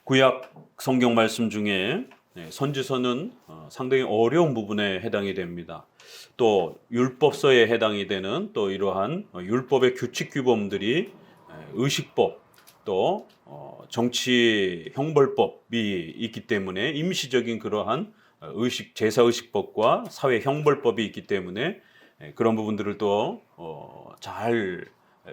구약 성경 말씀 중에 선지서는 상당히 어려운 부분에 해당이 됩니다. 또 율법서에 해당이 되는 또 이러한 율법의 규칙 규범들이 의식법 또 정치 형벌법이 있기 때문에 임시적인 그러한 제사 의식법과 사회 형벌법이 있기 때문에 그런 부분들을 또 잘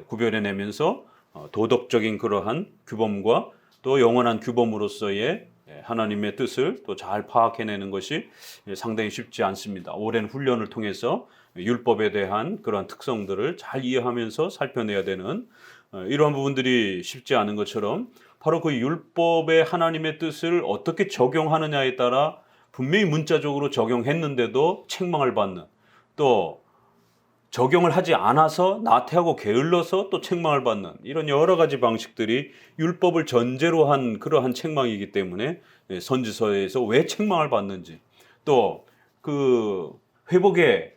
구별해내면서 도덕적인 그러한 규범과 또 영원한 규범으로서의 하나님의 뜻을 또 잘 파악해내는 것이 상당히 쉽지 않습니다. 오랜 훈련을 통해서 율법에 대한 그러한 특성들을 잘 이해하면서 살펴내야 되는 이러한 부분들이 쉽지 않은 것처럼 바로 그 율법의 하나님의 뜻을 어떻게 적용하느냐에 따라 분명히 문자적으로 적용했는데도 책망을 받는, 또 적용을 하지 않아서 나태하고 게을러서 또 책망을 받는 이런 여러 가지 방식들이 율법을 전제로 한 그러한 책망이기 때문에 선지서에서 왜 책망을 받는지, 또 그 회복의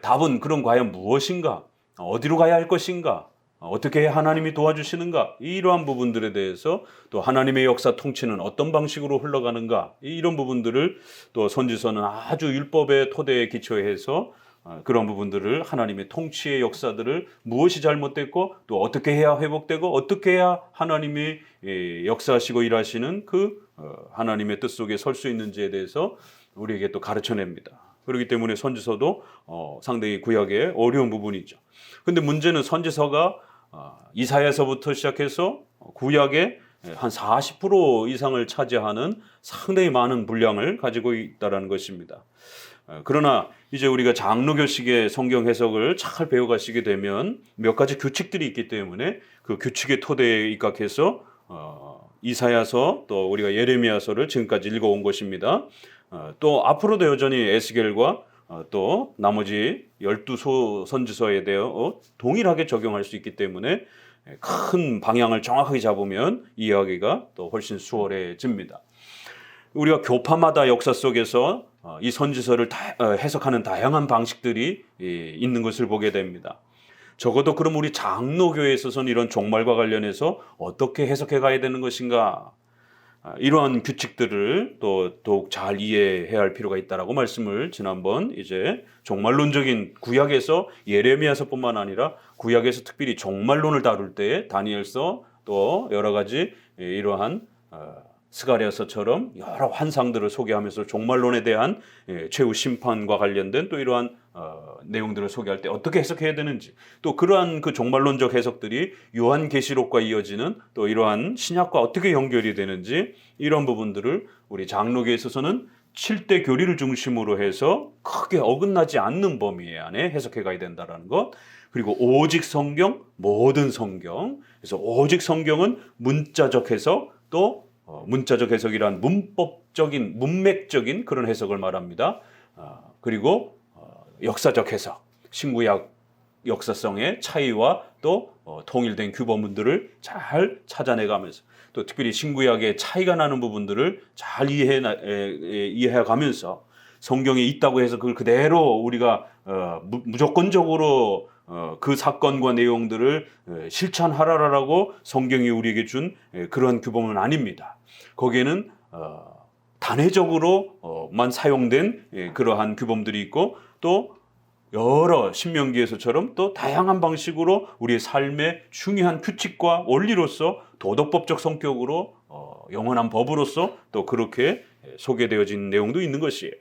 답은 그럼 과연 무엇인가, 어디로 가야 할 것인가, 어떻게 해야 하나님이 도와주시는가, 이러한 부분들에 대해서 또 하나님의 역사 통치는 어떤 방식으로 흘러가는가, 이런 부분들을 또 선지서는 아주 율법의 토대에 기초해서 그런 부분들을 하나님의 통치의 역사들을 무엇이 잘못됐고 또 어떻게 해야 회복되고 어떻게 해야 하나님이 역사하시고 일하시는 그 하나님의 뜻 속에 설 수 있는지에 대해서 우리에게 또 가르쳐냅니다. 그렇기 때문에 선지서도 상당히 구약의 어려운 부분이죠. 근데 문제는 선지서가 이사야서부터 시작해서 구약의 한 40% 이상을 차지하는 상당히 많은 분량을 가지고 있다는 것입니다. 그러나 이제 우리가 장로교식의 성경 해석을 잘 배워가시게 되면 몇 가지 규칙들이 있기 때문에 그 규칙의 토대에 입각해서 이사야서 또 우리가 예레미야서를 지금까지 읽어온 것입니다. 또 앞으로도 여전히 에스겔과 또 나머지 12소 선지서에 대해 동일하게 적용할 수 있기 때문에 큰 방향을 정확하게 잡으면 이해하기가 또 훨씬 수월해집니다. 우리가 교파마다 역사 속에서 이 선지서를 해석하는 다양한 방식들이 있는 것을 보게 됩니다. 적어도 그럼 우리 장로교회에 있어서는 이런 종말과 관련해서 어떻게 해석해 가야 되는 것인가, 이러한 규칙들을 또 더욱 잘 이해해야 할 필요가 있다라고 말씀을 지난번 이제 종말론적인 구약에서 예레미야서뿐만 아니라 구약에서 특별히 종말론을 다룰 때 다니엘서 또 여러 가지 이러한 스가랴서처럼 여러 환상들을 소개하면서 종말론에 대한 최후 심판과 관련된 또 이러한 내용들을 소개할 때 어떻게 해석해야 되는지, 또 그러한 그 종말론적 해석들이 요한계시록과 이어지는 또 이러한 신약과 어떻게 연결이 되는지, 이런 부분들을 우리 장로교에 있어서는 7대 교리를 중심으로 해서 크게 어긋나지 않는 범위 안에 해석해 가야 된다는 것. 그리고 오직 성경, 모든 성경. 그래서 오직 성경은 문자적 해석, 또 문자적 해석이란 문법적인, 문맥적인 그런 해석을 말합니다. 그리고 역사적 해석, 신구약 역사성의 차이와 또 통일된 규범들을 잘 찾아내가면서, 또 특별히 신구약의 차이가 나는 부분들을 잘 이해해가면서 성경에 있다고 해서 그걸 그대로 우리가 무조건적으로 그 사건과 내용들을 실천하라라고 성경이 우리에게 준 그런 규범은 아닙니다. 거기에는 단회적으로만 사용된 그러한 규범들이 있고, 또 여러 신명기에서처럼 또 다양한 방식으로 우리의 삶의 중요한 규칙과 원리로서 도덕법적 성격으로 영원한 법으로서 또 그렇게 소개되어진 내용도 있는 것이에요.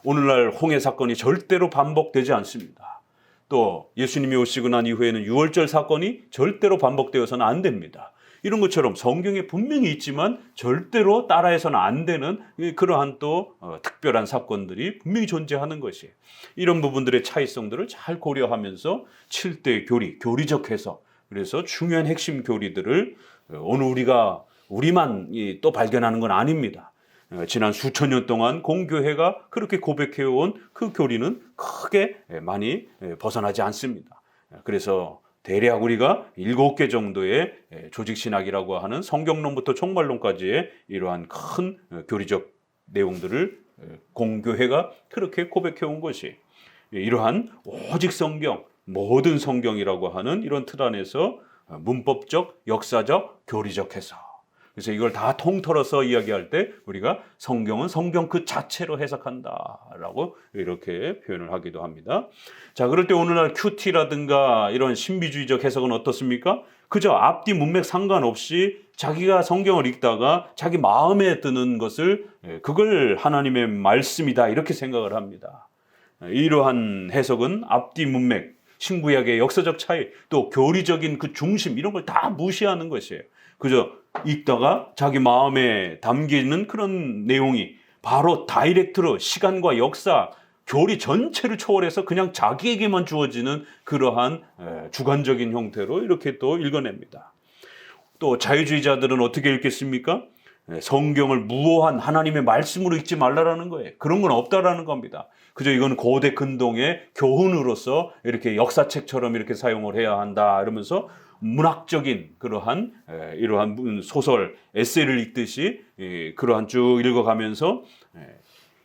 오늘날 홍해 사건이 절대로 반복되지 않습니다. 또 예수님이 오시고 난 이후에는 유월절 사건이 절대로 반복되어서는 안 됩니다. 이런 것처럼 성경에 분명히 있지만 절대로 따라해서는 안 되는 그러한 또 특별한 사건들이 분명히 존재하는 것이에요. 이런 부분들의 차이성들을 잘 고려하면서 7대 교리, 교리적 해석, 그래서 중요한 핵심 교리들을 오늘 우리만 또 발견하는 건 아닙니다. 지난 수천 년 동안 공교회가 그렇게 고백해온 그 교리는 크게 많이 벗어나지 않습니다. 그래서 대략 우리가 7개 정도의 조직신학이라고 하는 성경론부터 종말론까지의 이러한 큰 교리적 내용들을 공교회가 그렇게 고백해온 것이, 이러한 오직 성경, 모든 성경이라고 하는 이런 틀 안에서 문법적, 역사적, 교리적 해석, 그래서 이걸 다 통틀어서 이야기할 때 우리가 성경은 성경 그 자체로 해석한다라고 이렇게 표현을 하기도 합니다. 자, 그럴 때 오늘날 큐티라든가 이런 신비주의적 해석은 어떻습니까? 그저 앞뒤 문맥 상관없이 자기가 성경을 읽다가 자기 마음에 드는 것을 그걸 하나님의 말씀이다 이렇게 생각을 합니다. 이러한 해석은 앞뒤 문맥, 신구약의 역사적 차이, 또 교리적인 그 중심 이런 걸 다 무시하는 것이에요. 그저 읽다가 자기 마음에 담기는 그런 내용이 바로 다이렉트로 시간과 역사, 교리 전체를 초월해서 그냥 자기에게만 주어지는 그러한 주관적인 형태로 이렇게 또 읽어냅니다. 또 자유주의자들은 어떻게 읽겠습니까? 성경을 무오한 하나님의 말씀으로 읽지 말라라는 거예요. 그런 건 없다라는 겁니다. 그저 이건 고대 근동의 교훈으로서 이렇게 역사책처럼 이렇게 사용을 해야 한다 이러면서 문학적인 그러한 이러한 소설, 에세이를 읽듯이 그러한 쭉 읽어가면서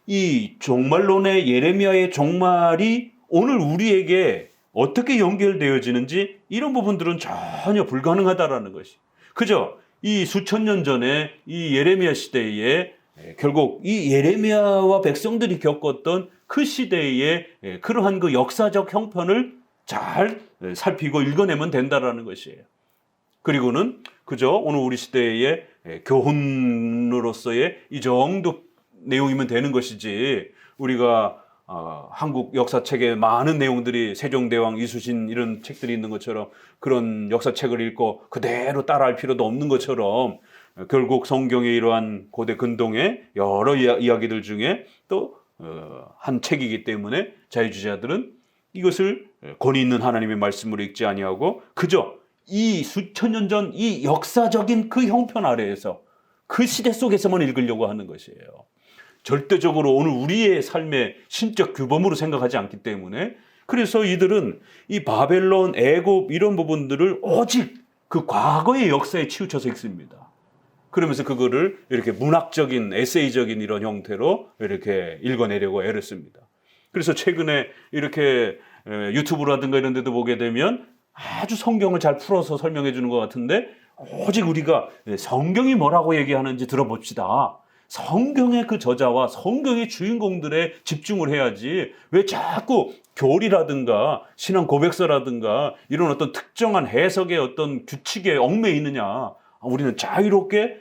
이 종말론의 예레미야의 종말이 오늘 우리에게 어떻게 연결되어지는지 이런 부분들은 전혀 불가능하다라는 것이. 그죠? 이 수천 년 전에 이 예레미야 시대에 결국 이 예레미야와 백성들이 겪었던 그 시대의 그러한 그 역사적 형편을 잘 살피고 읽어내면 된다라는 것이에요. 그리고는 그저 오늘 우리 시대의 교훈으로서의 이 정도 내용이면 되는 것이지 우리가 한국 역사책에 많은 내용들이 세종대왕, 이수신 이런 책들이 있는 것처럼 그런 역사책을 읽고 그대로 따라할 필요도 없는 것처럼 결국 성경의 이러한 고대 근동의 여러 이야기들 중에 또 한 책이기 때문에 자유주의자들은 이것을 권위 있는 하나님의 말씀으로 읽지 아니하고 그저 이 수천 년 전 이 역사적인 그 형편 아래에서 그 시대 속에서만 읽으려고 하는 것이에요. 절대적으로 오늘 우리의 삶의 신적 규범으로 생각하지 않기 때문에 그래서 이들은 이 바벨론, 애굽 이런 부분들을 오직 그 과거의 역사에 치우쳐서 읽습니다. 그러면서 그거를 이렇게 문학적인 에세이적인 이런 형태로 이렇게 읽어내려고 애를 씁니다. 그래서 최근에 이렇게 유튜브라든가 이런 데도 보게 되면 아주 성경을 잘 풀어서 설명해 주는 것 같은데 오직 우리가 성경이 뭐라고 얘기하는지 들어봅시다. 성경의 그 저자와 성경의 주인공들에 집중을 해야지 왜 자꾸 교리라든가 신앙 고백서라든가 이런 어떤 특정한 해석의 어떤 규칙에 얽매이느냐. 우리는 자유롭게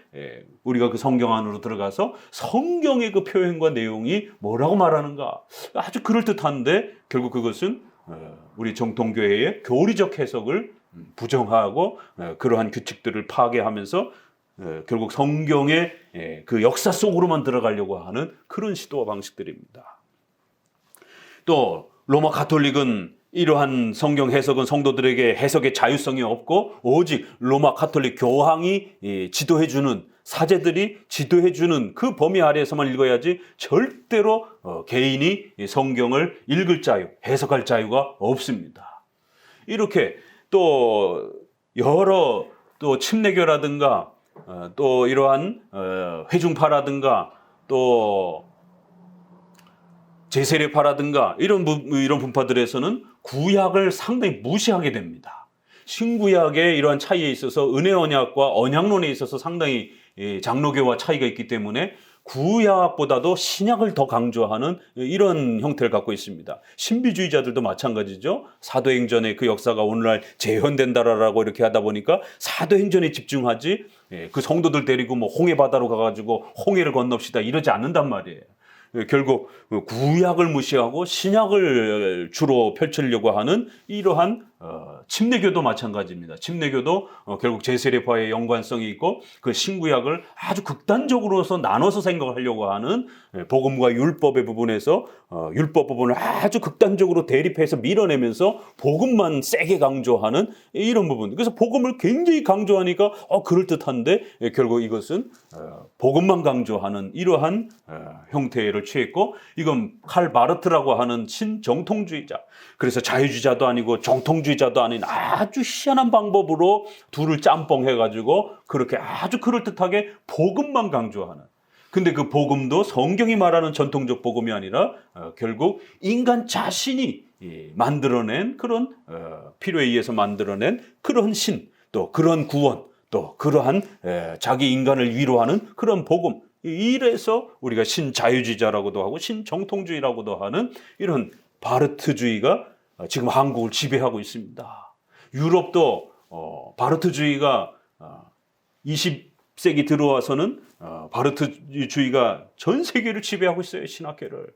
우리가 그 성경 안으로 들어가서 성경의 그 표현과 내용이 뭐라고 말하는가 아주 그럴듯한데 결국 그것은 우리 정통교회의 교리적 해석을 부정하고 그러한 규칙들을 파괴하면서 결국 성경의 그 역사 속으로만 들어가려고 하는 그런 시도와 방식들입니다. 또 로마 가톨릭은 이러한 성경 해석은 성도들에게 해석의 자유성이 없고 오직 로마 가톨릭 교황이 지도해주는 사제들이 지도해주는 그 범위 아래에서만 읽어야지 절대로 개인이 성경을 읽을 자유, 해석할 자유가 없습니다. 이렇게 또 여러 또 침례교라든가 또 이러한 회중파라든가 또 제세례파라든가 이런 분파들에서는 구약을 상당히 무시하게 됩니다. 신구약의 이러한 차이에 있어서 은혜 언약과 언약론에 있어서 상당히 장로교와 차이가 있기 때문에 구약보다도 신약을 더 강조하는 이런 형태를 갖고 있습니다. 신비주의자들도 마찬가지죠. 사도행전의 그 역사가 오늘날 재현된다라고 이렇게 하다 보니까 사도행전에 집중하지 그 성도들 데리고 뭐 홍해 바다로 가가지고 홍해를 건넙시다 이러지 않는단 말이에요. 결국 구약을 무시하고 신약을 주로 펼치려고 하는 이러한 침례교도 마찬가지입니다. 침례교도 결국 제세례파의 연관성이 있고 그 신구약을 아주 극단적으로서 나눠서 생각하려고 하는 복음과 율법의 부분에서 율법 부분을 아주 극단적으로 대립해서 밀어내면서 복음만 세게 강조하는 이런 부분. 그래서 복음을 굉장히 강조하니까 그럴듯한데 결국 이것은 복음만 강조하는 이러한 형태를 취했고 이건 칼 마르트라고 하는 신정통주의자. 그래서 자유주의자도 아니고 정통주의자도 아닌 아주 희한한 방법으로 둘을 짬뽕해가지고 그렇게 아주 그럴듯하게 복음만 강조하는. 근데 그 복음도 성경이 말하는 전통적 복음이 아니라 결국 인간 자신이 만들어낸 그런 필요에 의해서 만들어낸 그런 신, 또 그런 구원, 또 그러한 자기 인간을 위로하는 그런 복음, 이래서 우리가 신자유주의자라고도 하고 신정통주의라고도 하는 이런 바르트주의가 지금 한국을 지배하고 있습니다. 유럽도 바르트주의가 20세기 들어와서는 바르트주의가 전 세계를 지배하고 있어요. 신학계를.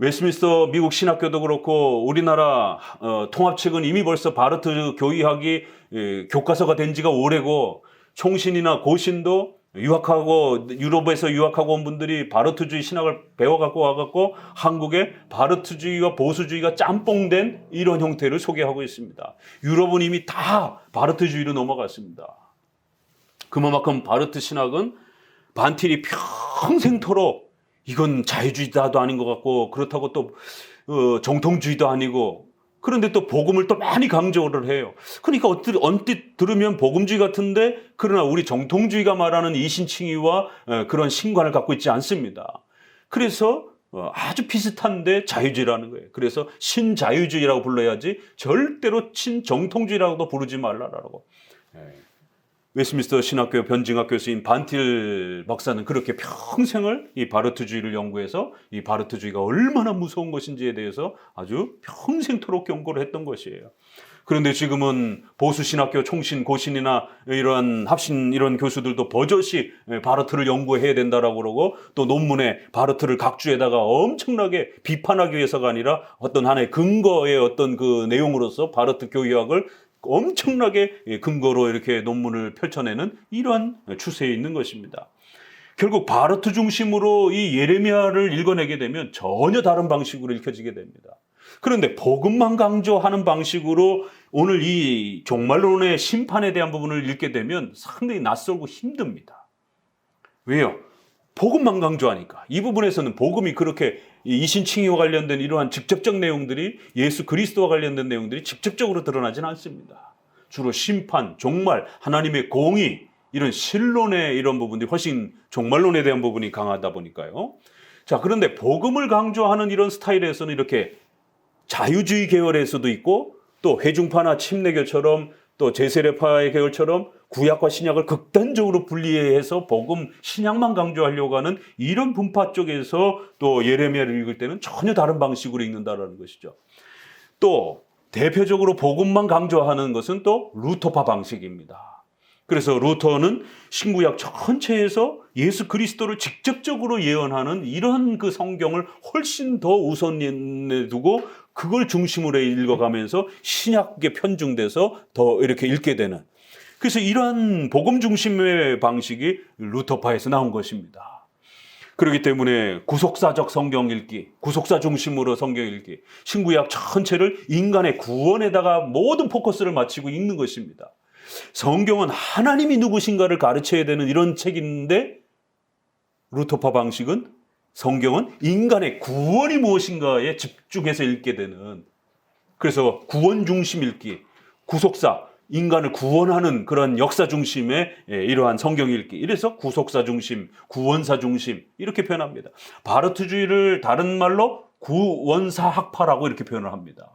웨스트민스터 미국 신학교도 그렇고 우리나라 통합책은 이미 벌써 바르트 교의학이 교과서가 된 지가 오래고, 총신이나 고신도 유학하고 유럽에서 유학하고 온 분들이 바르트주의 신학을 배워갖고 와갖고 한국에 바르트주의와 보수주의가 짬뽕된 이런 형태를 소개하고 있습니다. 유럽은 이미 다 바르트주의로 넘어갔습니다. 그만큼 바르트 신학은 반틸이 평생토록 이건 자유주의자도 아닌 것 같고, 그렇다고 또 정통주의도 아니고, 그런데 또 복음을 또 많이 강조를 해요. 그러니까 언뜻 들으면 복음주의 같은데, 그러나 우리 정통주의가 말하는 이신칭의와 그런 신관을 갖고 있지 않습니다. 그래서 아주 비슷한데 자유주의라는 거예요. 그래서 신자유주의라고 불러야지 절대로 신정통주의라고도 부르지 말라라고. 웨스트민스터 신학교 변증학 교수인 반틸 박사는 그렇게 평생을 이 바르트주의를 연구해서 이 바르트주의가 얼마나 무서운 것인지에 대해서 아주 평생토록 경고를 했던 것이에요. 그런데 지금은 보수 신학교 총신, 고신이나 이런 합신 이런 교수들도 버젓이 바르트를 연구해야 된다라고 그러고, 또 논문에 바르트를 각주에다가 엄청나게 비판하기 위해서가 아니라 어떤 하나의 근거의 어떤 그 내용으로서 바르트 교의학을 엄청나게 근거로 이렇게 논문을 펼쳐내는 이러한 추세에 있는 것입니다. 결국 바르트 중심으로 이 예레미야를 읽어내게 되면 전혀 다른 방식으로 읽혀지게 됩니다. 그런데 복음만 강조하는 방식으로 오늘 이 종말론의 심판에 대한 부분을 읽게 되면 상당히 낯설고 힘듭니다. 왜요? 복음만 강조하니까. 이 부분에서는 복음이 그렇게 이신칭의와 관련된 이러한 직접적 내용들이, 예수 그리스도와 관련된 내용들이 직접적으로 드러나지는 않습니다. 주로 심판, 종말, 하나님의 공의, 이런 신론의 이런 부분들이 훨씬 종말론에 대한 부분이 강하다 보니까요. 자, 그런데 복음을 강조하는 이런 스타일에서는 이렇게 자유주의 계열에서도 있고, 또 회중파나 침례교처럼, 또 제세례파의 계열처럼 구약과 신약을 극단적으로 분리해서 복음, 신약만 강조하려고 하는 이런 분파 쪽에서 또 예레미야를 읽을 때는 전혀 다른 방식으로 읽는다는 것이죠. 또 대표적으로 복음만 강조하는 것은 또 루터파 방식입니다. 그래서 루터는 신구약 전체에서 예수 그리스도를 직접적으로 예언하는 이런 그 성경을 훨씬 더 우선에 두고 그걸 중심으로 읽어가면서 신약에 편중돼서 더 이렇게 읽게 되는, 그래서 이러한 복음 중심의 방식이 루터파에서 나온 것입니다. 그렇기 때문에 구속사적 성경 읽기, 구속사 중심으로 성경 읽기, 신구약 전체를 인간의 구원에다가 모든 포커스를 맞추고 읽는 것입니다. 성경은 하나님이 누구신가를 가르쳐야 되는 이런 책인데, 루터파 방식은 성경은 인간의 구원이 무엇인가에 집중해서 읽게 되는, 그래서 구원 중심 읽기, 구속사, 인간을 구원하는 그런 역사 중심의 이러한 성경 읽기, 이래서 구속사 중심, 구원사 중심 이렇게 표현합니다. 바르트주의를 다른 말로 구원사학파라고 이렇게 표현을 합니다.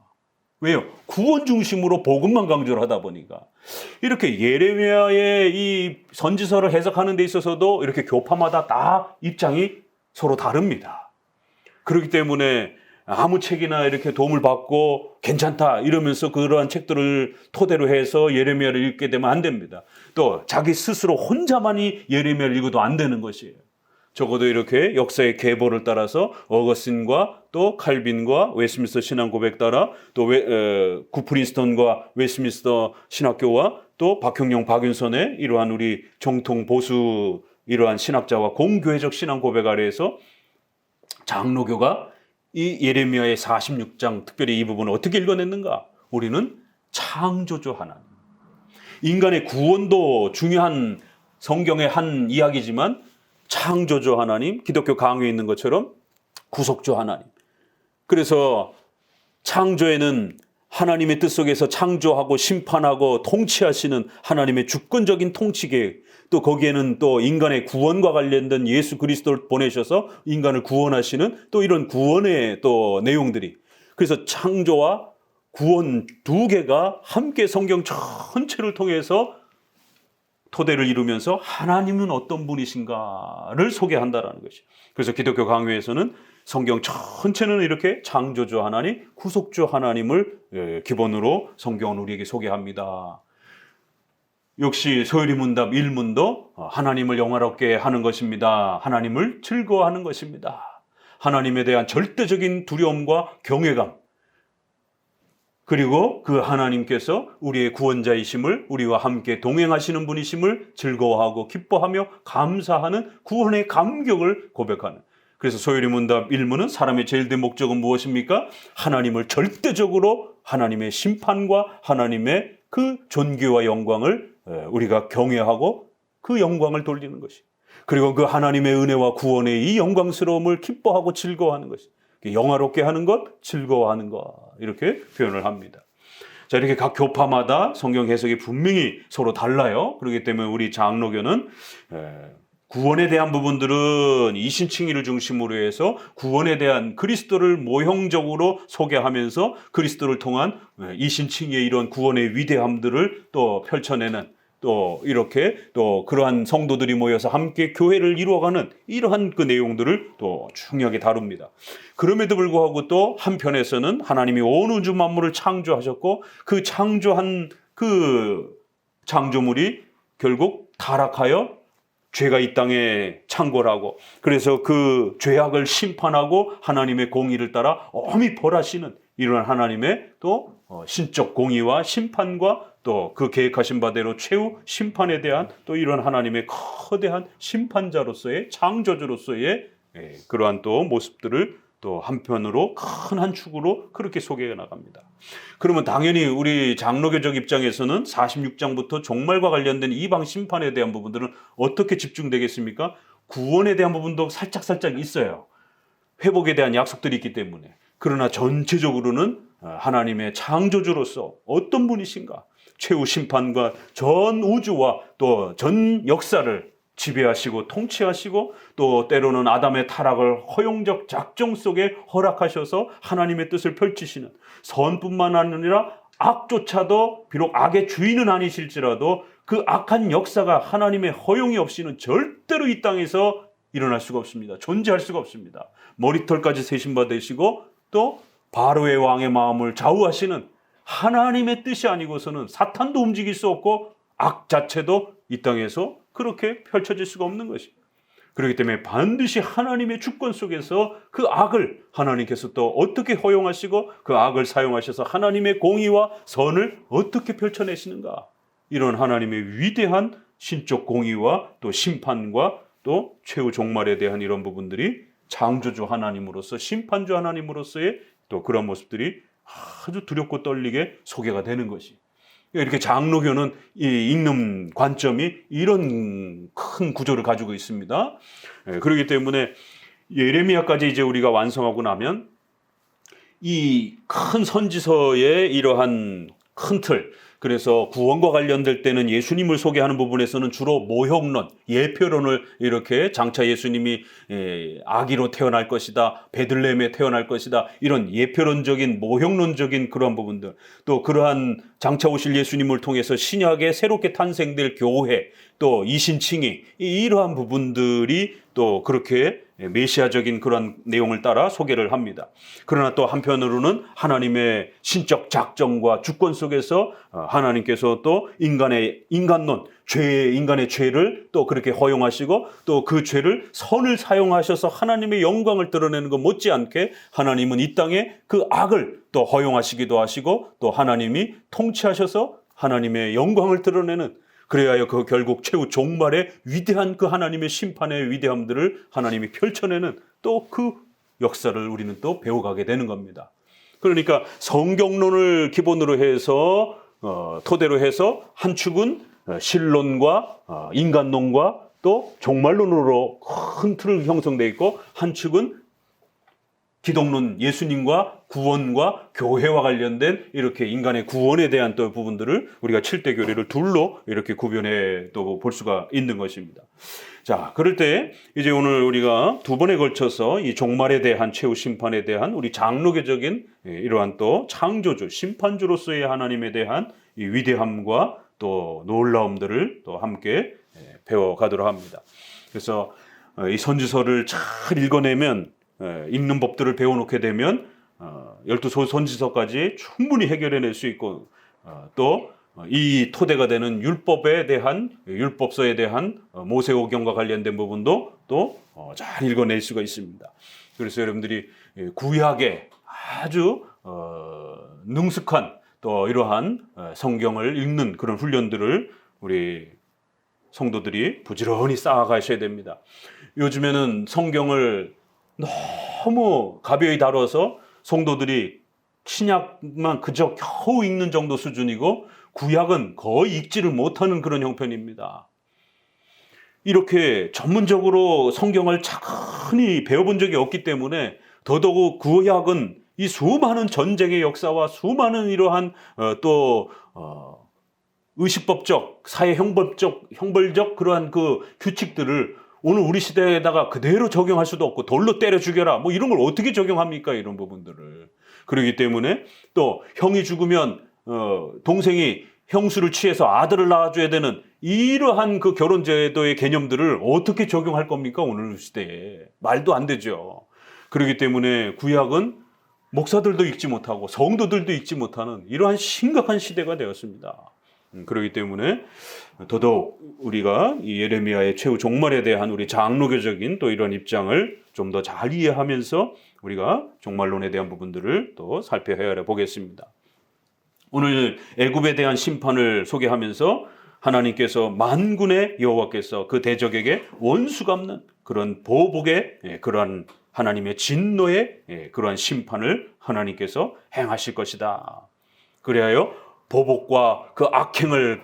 왜요? 구원 중심으로 복음만 강조를 하다 보니까. 이렇게 예레미야의 이 선지서를 해석하는 데 있어서도 이렇게 교파마다 다 입장이 서로 다릅니다. 그렇기 때문에 아무 책이나 이렇게 도움을 받고 괜찮다 이러면서 그러한 책들을 토대로 해서 예레미야를 읽게 되면 안 됩니다. 또 자기 스스로 혼자만이 예레미야를 읽어도 안 되는 것이에요. 적어도 이렇게 역사의 계보를 따라서 어거스틴과 또 칼빈과 웨스트민스터 신앙 고백 따라 또 구프린스턴과 웨스트민스터 신학교와 또 박형용, 박윤선의 이러한 우리 정통 보수 이러한 신학자와 공교회적 신앙 고백 아래에서 장로교가 이 예레미야의 46장, 특별히 이 부분을 어떻게 읽어냈는가? 우리는 창조주 하나님, 인간의 구원도 중요한 성경의 한 이야기지만 창조주 하나님, 기독교 강요에 있는 것처럼 구속주 하나님. 그래서 창조에는 하나님의 뜻 속에서 창조하고 심판하고 통치하시는 하나님의 주권적인 통치계획, 또 거기에는 또 인간의 구원과 관련된 예수 그리스도를 보내셔서 인간을 구원하시는 또 이런 구원의 또 내용들이, 그래서 창조와 구원 두 개가 함께 성경 전체를 통해서 토대를 이루면서 하나님은 어떤 분이신가를 소개한다라는 것이. 그래서 기독교 강요에서는 성경 전체는 이렇게 창조주 하나님, 구속주 하나님을 기본으로 성경은 우리에게 소개합니다. 역시 소요리문답 1문도 하나님을 영화롭게 하는 것입니다. 하나님을 즐거워하는 것입니다. 하나님에 대한 절대적인 두려움과 경외감, 그리고 그 하나님께서 우리의 구원자이심을, 우리와 함께 동행하시는 분이심을 즐거워하고 기뻐하며 감사하는 구원의 감격을 고백하는. 그래서 소요리문답 1문은 사람의 제일 된 목적은 무엇입니까? 하나님을 절대적으로 하나님의 심판과 하나님의 그 존귀와 영광을 우리가 경외하고 그 영광을 돌리는 것이. 그리고 그 하나님의 은혜와 구원의 이 영광스러움을 기뻐하고 즐거워하는 것이. 영화롭게 하는 것, 즐거워하는 것, 이렇게 표현을 합니다. 자, 이렇게 각 교파마다 성경 해석이 분명히 서로 달라요. 그렇기 때문에 우리 장로교는 구원에 대한 부분들은 이신칭의를 중심으로 해서 구원에 대한 그리스도를 모형적으로 소개하면서 그리스도를 통한 이신칭의의 이런 구원의 위대함들을 또 펼쳐내는, 또 이렇게 또 그러한 성도들이 모여서 함께 교회를 이루어가는 이러한 그 내용들을 또 중요하게 다룹니다. 그럼에도 불구하고 또 한편에서는 하나님이 온 우주 만물을 창조하셨고 그 창조한 그 창조물이 결국 타락하여 죄가 이 땅에 창궐하고, 그래서 그 죄악을 심판하고 하나님의 공의를 따라 엄히 벌하시는 이런 하나님의 또 신적 공의와 심판과 또 그 계획하신 바대로 최후 심판에 대한 또 이런 하나님의 거대한 심판자로서의, 창조주로서의 그러한 또 모습들을 또 한편으로 큰 한 축으로 그렇게 소개해 나갑니다. 그러면 당연히 우리 장로교적 입장에서는 46장부터 종말과 관련된 이방 심판에 대한 부분들은 어떻게 집중되겠습니까? 구원에 대한 부분도 살짝 있어요. 회복에 대한 약속들이 있기 때문에. 그러나 전체적으로는 하나님의 창조주로서 어떤 분이신가, 최후 심판과 전 우주와 또 전 역사를 지배하시고 통치하시고, 또 때로는 아담의 타락을 허용적 작정 속에 허락하셔서 하나님의 뜻을 펼치시는, 선뿐만 아니라 악조차도 비록 악의 주인은 아니실지라도 그 악한 역사가 하나님의 허용이 없이는 절대로 이 땅에서 일어날 수가 없습니다. 존재할 수가 없습니다. 머리털까지 세신 바 되시고 또 바로의 왕의 마음을 좌우하시는 하나님의 뜻이 아니고서는 사탄도 움직일 수 없고 악 자체도 이 땅에서 그렇게 펼쳐질 수가 없는 것입니다. 그렇기 때문에 반드시 하나님의 주권 속에서 그 악을 하나님께서 또 어떻게 허용하시고 그 악을 사용하셔서 하나님의 공의와 선을 어떻게 펼쳐내시는가, 이런 하나님의 위대한 신적 공의와 또 심판과 또 최후 종말에 대한 이런 부분들이 창조주 하나님으로서, 심판주 하나님으로서의 또 그런 모습들이 아주 두렵고 떨리게 소개가 되는 것이. 이렇게 장로교는 이 읽는 관점이 이런 큰 구조를 가지고 있습니다. 그렇기 때문에 예레미야까지 이제 우리가 완성하고 나면 이 큰 선지서의 이러한 큰 틀, 그래서 구원과 관련될 때는 예수님을 소개하는 부분에서는 주로 모형론, 예표론을 이렇게 장차 예수님이 아기로 태어날 것이다, 베들레헴에 태어날 것이다, 이런 예표론적인 모형론적인 그러한 부분들, 또 그러한 장차 오실 예수님을 통해서 신약에 새롭게 탄생될 교회, 또 이신칭의, 이러한 부분들이 또 그렇게 메시아적인 그런 내용을 따라 소개를 합니다. 그러나 또 한편으로는 하나님의 신적 작정과 주권 속에서 하나님께서 또 인간론, 인간의 죄를 또 그렇게 허용하시고 또 그 죄를 선을 사용하셔서 하나님의 영광을 드러내는 것 못지않게 하나님은 이 땅에 그 악을 또 허용하시기도 하시고 또 하나님이 통치하셔서 하나님의 영광을 드러내는, 그래야 그 결국 최후 종말의 위대한 그 하나님의 심판의 위대함들을 하나님이 펼쳐내는 또 그 역사를 우리는 또 배워가게 되는 겁니다. 그러니까 성경론을 기본으로 해서 토대로 해서 한 축은 신론과 인간론과 또 종말론으로 큰 틀을 형성되어 있고, 한 축은 기독론, 예수님과 구원과 교회와 관련된 이렇게 인간의 구원에 대한 또 부분들을 우리가 7대 교리를 둘로 이렇게 구별해 또 볼 수가 있는 것입니다. 자, 그럴 때 이제 오늘 우리가 두 번에 걸쳐서 이 종말에 대한, 최후 심판에 대한 우리 장로교적인 이러한 또 창조주, 심판주로서의 하나님에 대한 이 위대함과 또 놀라움들을 또 함께 배워가도록 합니다. 그래서 이 선지서를 잘 읽어내면 읽는 법들을 배워놓게 되면 12 선지서까지 충분히 해결해낼 수 있고 또 이 토대가 되는 율법서에 대한 모세오경과 관련된 부분도 또 잘 읽어낼 수가 있습니다. 그래서 여러분들이 구약에 아주 능숙한 또 이러한 성경을 읽는 그런 훈련들을 우리 성도들이 부지런히 쌓아가셔야 됩니다. 요즘에는 성경을 너무 가벼이 다뤄서 성도들이 신약만 그저 겨우 읽는 정도 수준이고 구약은 거의 읽지를 못하는 그런 형편입니다. 이렇게 전문적으로 성경을 차근히 배워본 적이 없기 때문에 더더욱 구약은 이 수많은 전쟁의 역사와 수많은 이러한 의식법적, 사회 형벌적 그러한 그 규칙들을 오늘 우리 시대에다가 그대로 적용할 수도 없고 돌로 때려 죽여라 뭐 이런 걸 어떻게 적용합니까? 이런 부분들을. 그렇기 때문에 또 형이 죽으면 동생이 형수를 취해서 아들을 낳아줘야 되는 이러한 그 결혼제도의 개념들을 어떻게 적용할 겁니까? 오늘 시대에. 말도 안 되죠. 그렇기 때문에 구약은 목사들도 읽지 못하고 성도들도 읽지 못하는 이러한 심각한 시대가 되었습니다. 그렇기 때문에 더더욱 우리가 이 예레미야의 최후 종말에 대한 우리 장로교적인 또 이런 입장을 좀 더 잘 이해하면서 우리가 종말론에 대한 부분들을 또 살펴 헤아려 보겠습니다. 오늘 애굽에 대한 심판을 소개하면서 하나님께서 만군의 여호와께서 그 대적에게 원수 갚는 그런 보복의 그러한 하나님의 진노의 그러한 심판을 하나님께서 행하실 것이다. 그래야 보복과 그 악행을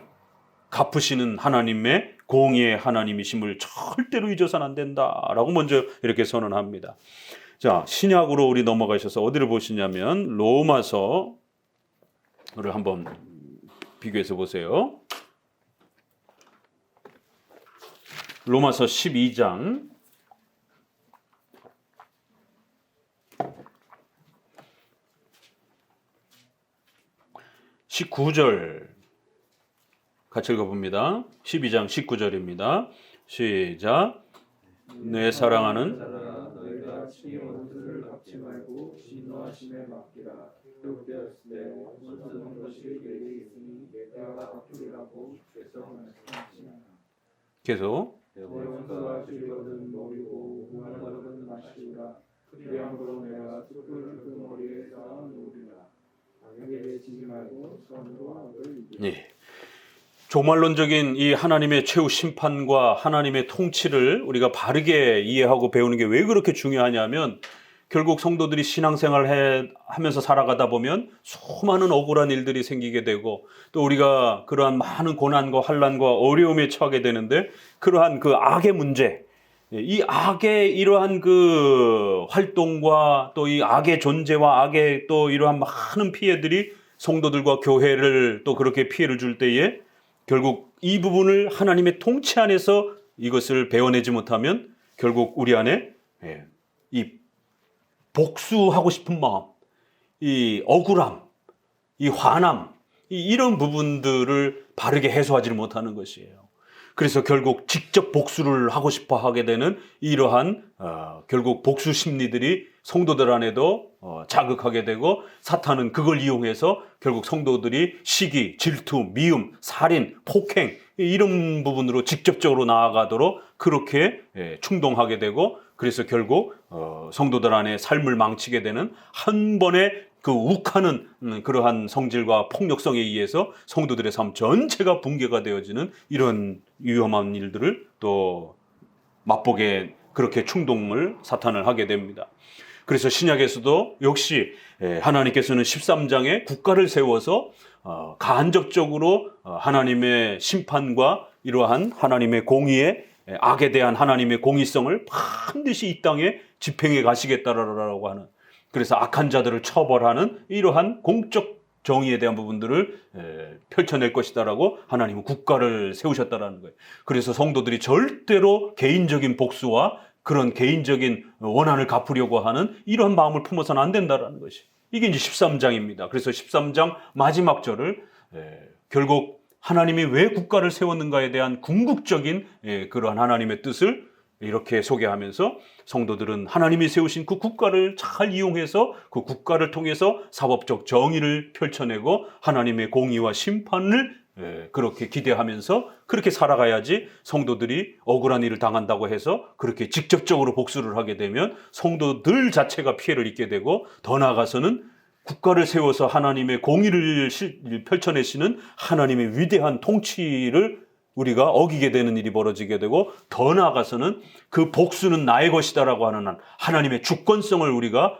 갚으시는 하나님의 공의의 하나님이심을 절대로 잊어서는 안 된다라고 먼저 이렇게 선언합니다. 자, 신약으로 우리 넘어가셔서 어디를 보시냐면 로마서를 한번 비교해서 보세요. 로마서 12장 19절 같이 읽어봅니다. 12장 19절입니다. 시작. 내 사랑하는 너희가 친히 원수를 갚지 말고 진노하심에 맡기라. 기록되었으되 원수는 것이 내게 있으니 내가 갚으리라고 주께서 말씀하시나니. 계속. 내 원수가 줄이거든 모이고 무한거든 마시우라. 그리함으로 내가 숲을 그 머리에 쌓아 놓으리라. 악에게 지지 말고 선으로 악을 이기라. 예. 종말론적인 이 하나님의 최후 심판과 하나님의 통치를 우리가 바르게 이해하고 배우는 게 왜 그렇게 중요하냐면 결국 성도들이 신앙생활을 하면서 살아가다 보면 수많은 억울한 일들이 생기게 되고 또 우리가 그러한 많은 고난과 환난과 어려움에 처하게 되는데 그러한 그 악의 문제, 이 악의 이러한 그 활동과 또 이 악의 존재와 악의 또 이러한 많은 피해들이 성도들과 교회를 또 그렇게 피해를 줄 때에 결국 이 부분을 하나님의 통치 안에서 이것을 배워내지 못하면 결국 우리 안에 이 복수하고 싶은 마음, 이 억울함, 이 화남, 이런 부분들을 바르게 해소하지 못하는 것이에요. 그래서 결국 직접 복수를 하고 싶어 하게 되는 이러한 결국 복수 심리들이 성도들 안에도 자극하게 되고 사탄은 그걸 이용해서 결국 성도들이 시기, 질투, 미움, 살인, 폭행 이런 부분으로 직접적으로 나아가도록 그렇게 충동하게 되고 그래서 결국 성도들 안에 삶을 망치게 되는 한 번의 그 욱하는 그러한 성질과 폭력성에 의해서 성도들의 삶 전체가 붕괴가 되어지는 이런 위험한 일들을 또 맛보게 그렇게 충동을 사탄을 하게 됩니다. 그래서 신약에서도 역시 하나님께서는 13장에 국가를 세워서 간접적으로 하나님의 심판과 이러한 하나님의 공의의 악에 대한 하나님의 공의성을 반드시 이 땅에 집행해 가시겠다라고 하는 그래서 악한 자들을 처벌하는 이러한 공적 정의에 대한 부분들을 펼쳐낼 것이다라고 하나님은 국가를 세우셨다라는 거예요. 그래서 성도들이 절대로 개인적인 복수와 그런 개인적인 원한을 갚으려고 하는 이런 마음을 품어서는 안 된다라는 것이 이게 이제 13장입니다. 그래서 13장 마지막 절을 결국 하나님이 왜 국가를 세웠는가에 대한 궁극적인 그러한 하나님의 뜻을 이렇게 소개하면서 성도들은 하나님이 세우신 그 국가를 잘 이용해서 그 국가를 통해서 사법적 정의를 펼쳐내고 하나님의 공의와 심판을 그렇게 기대하면서 그렇게 살아가야지, 성도들이 억울한 일을 당한다고 해서 그렇게 직접적으로 복수를 하게 되면 성도들 자체가 피해를 입게 되고, 더 나아가서는 국가를 세워서 하나님의 공의를 펼쳐내시는 하나님의 위대한 통치를 우리가 어기게 되는 일이 벌어지게 되고, 더 나아가서는 그 복수는 나의 것이다라고 하는 하나님의 주권성을 우리가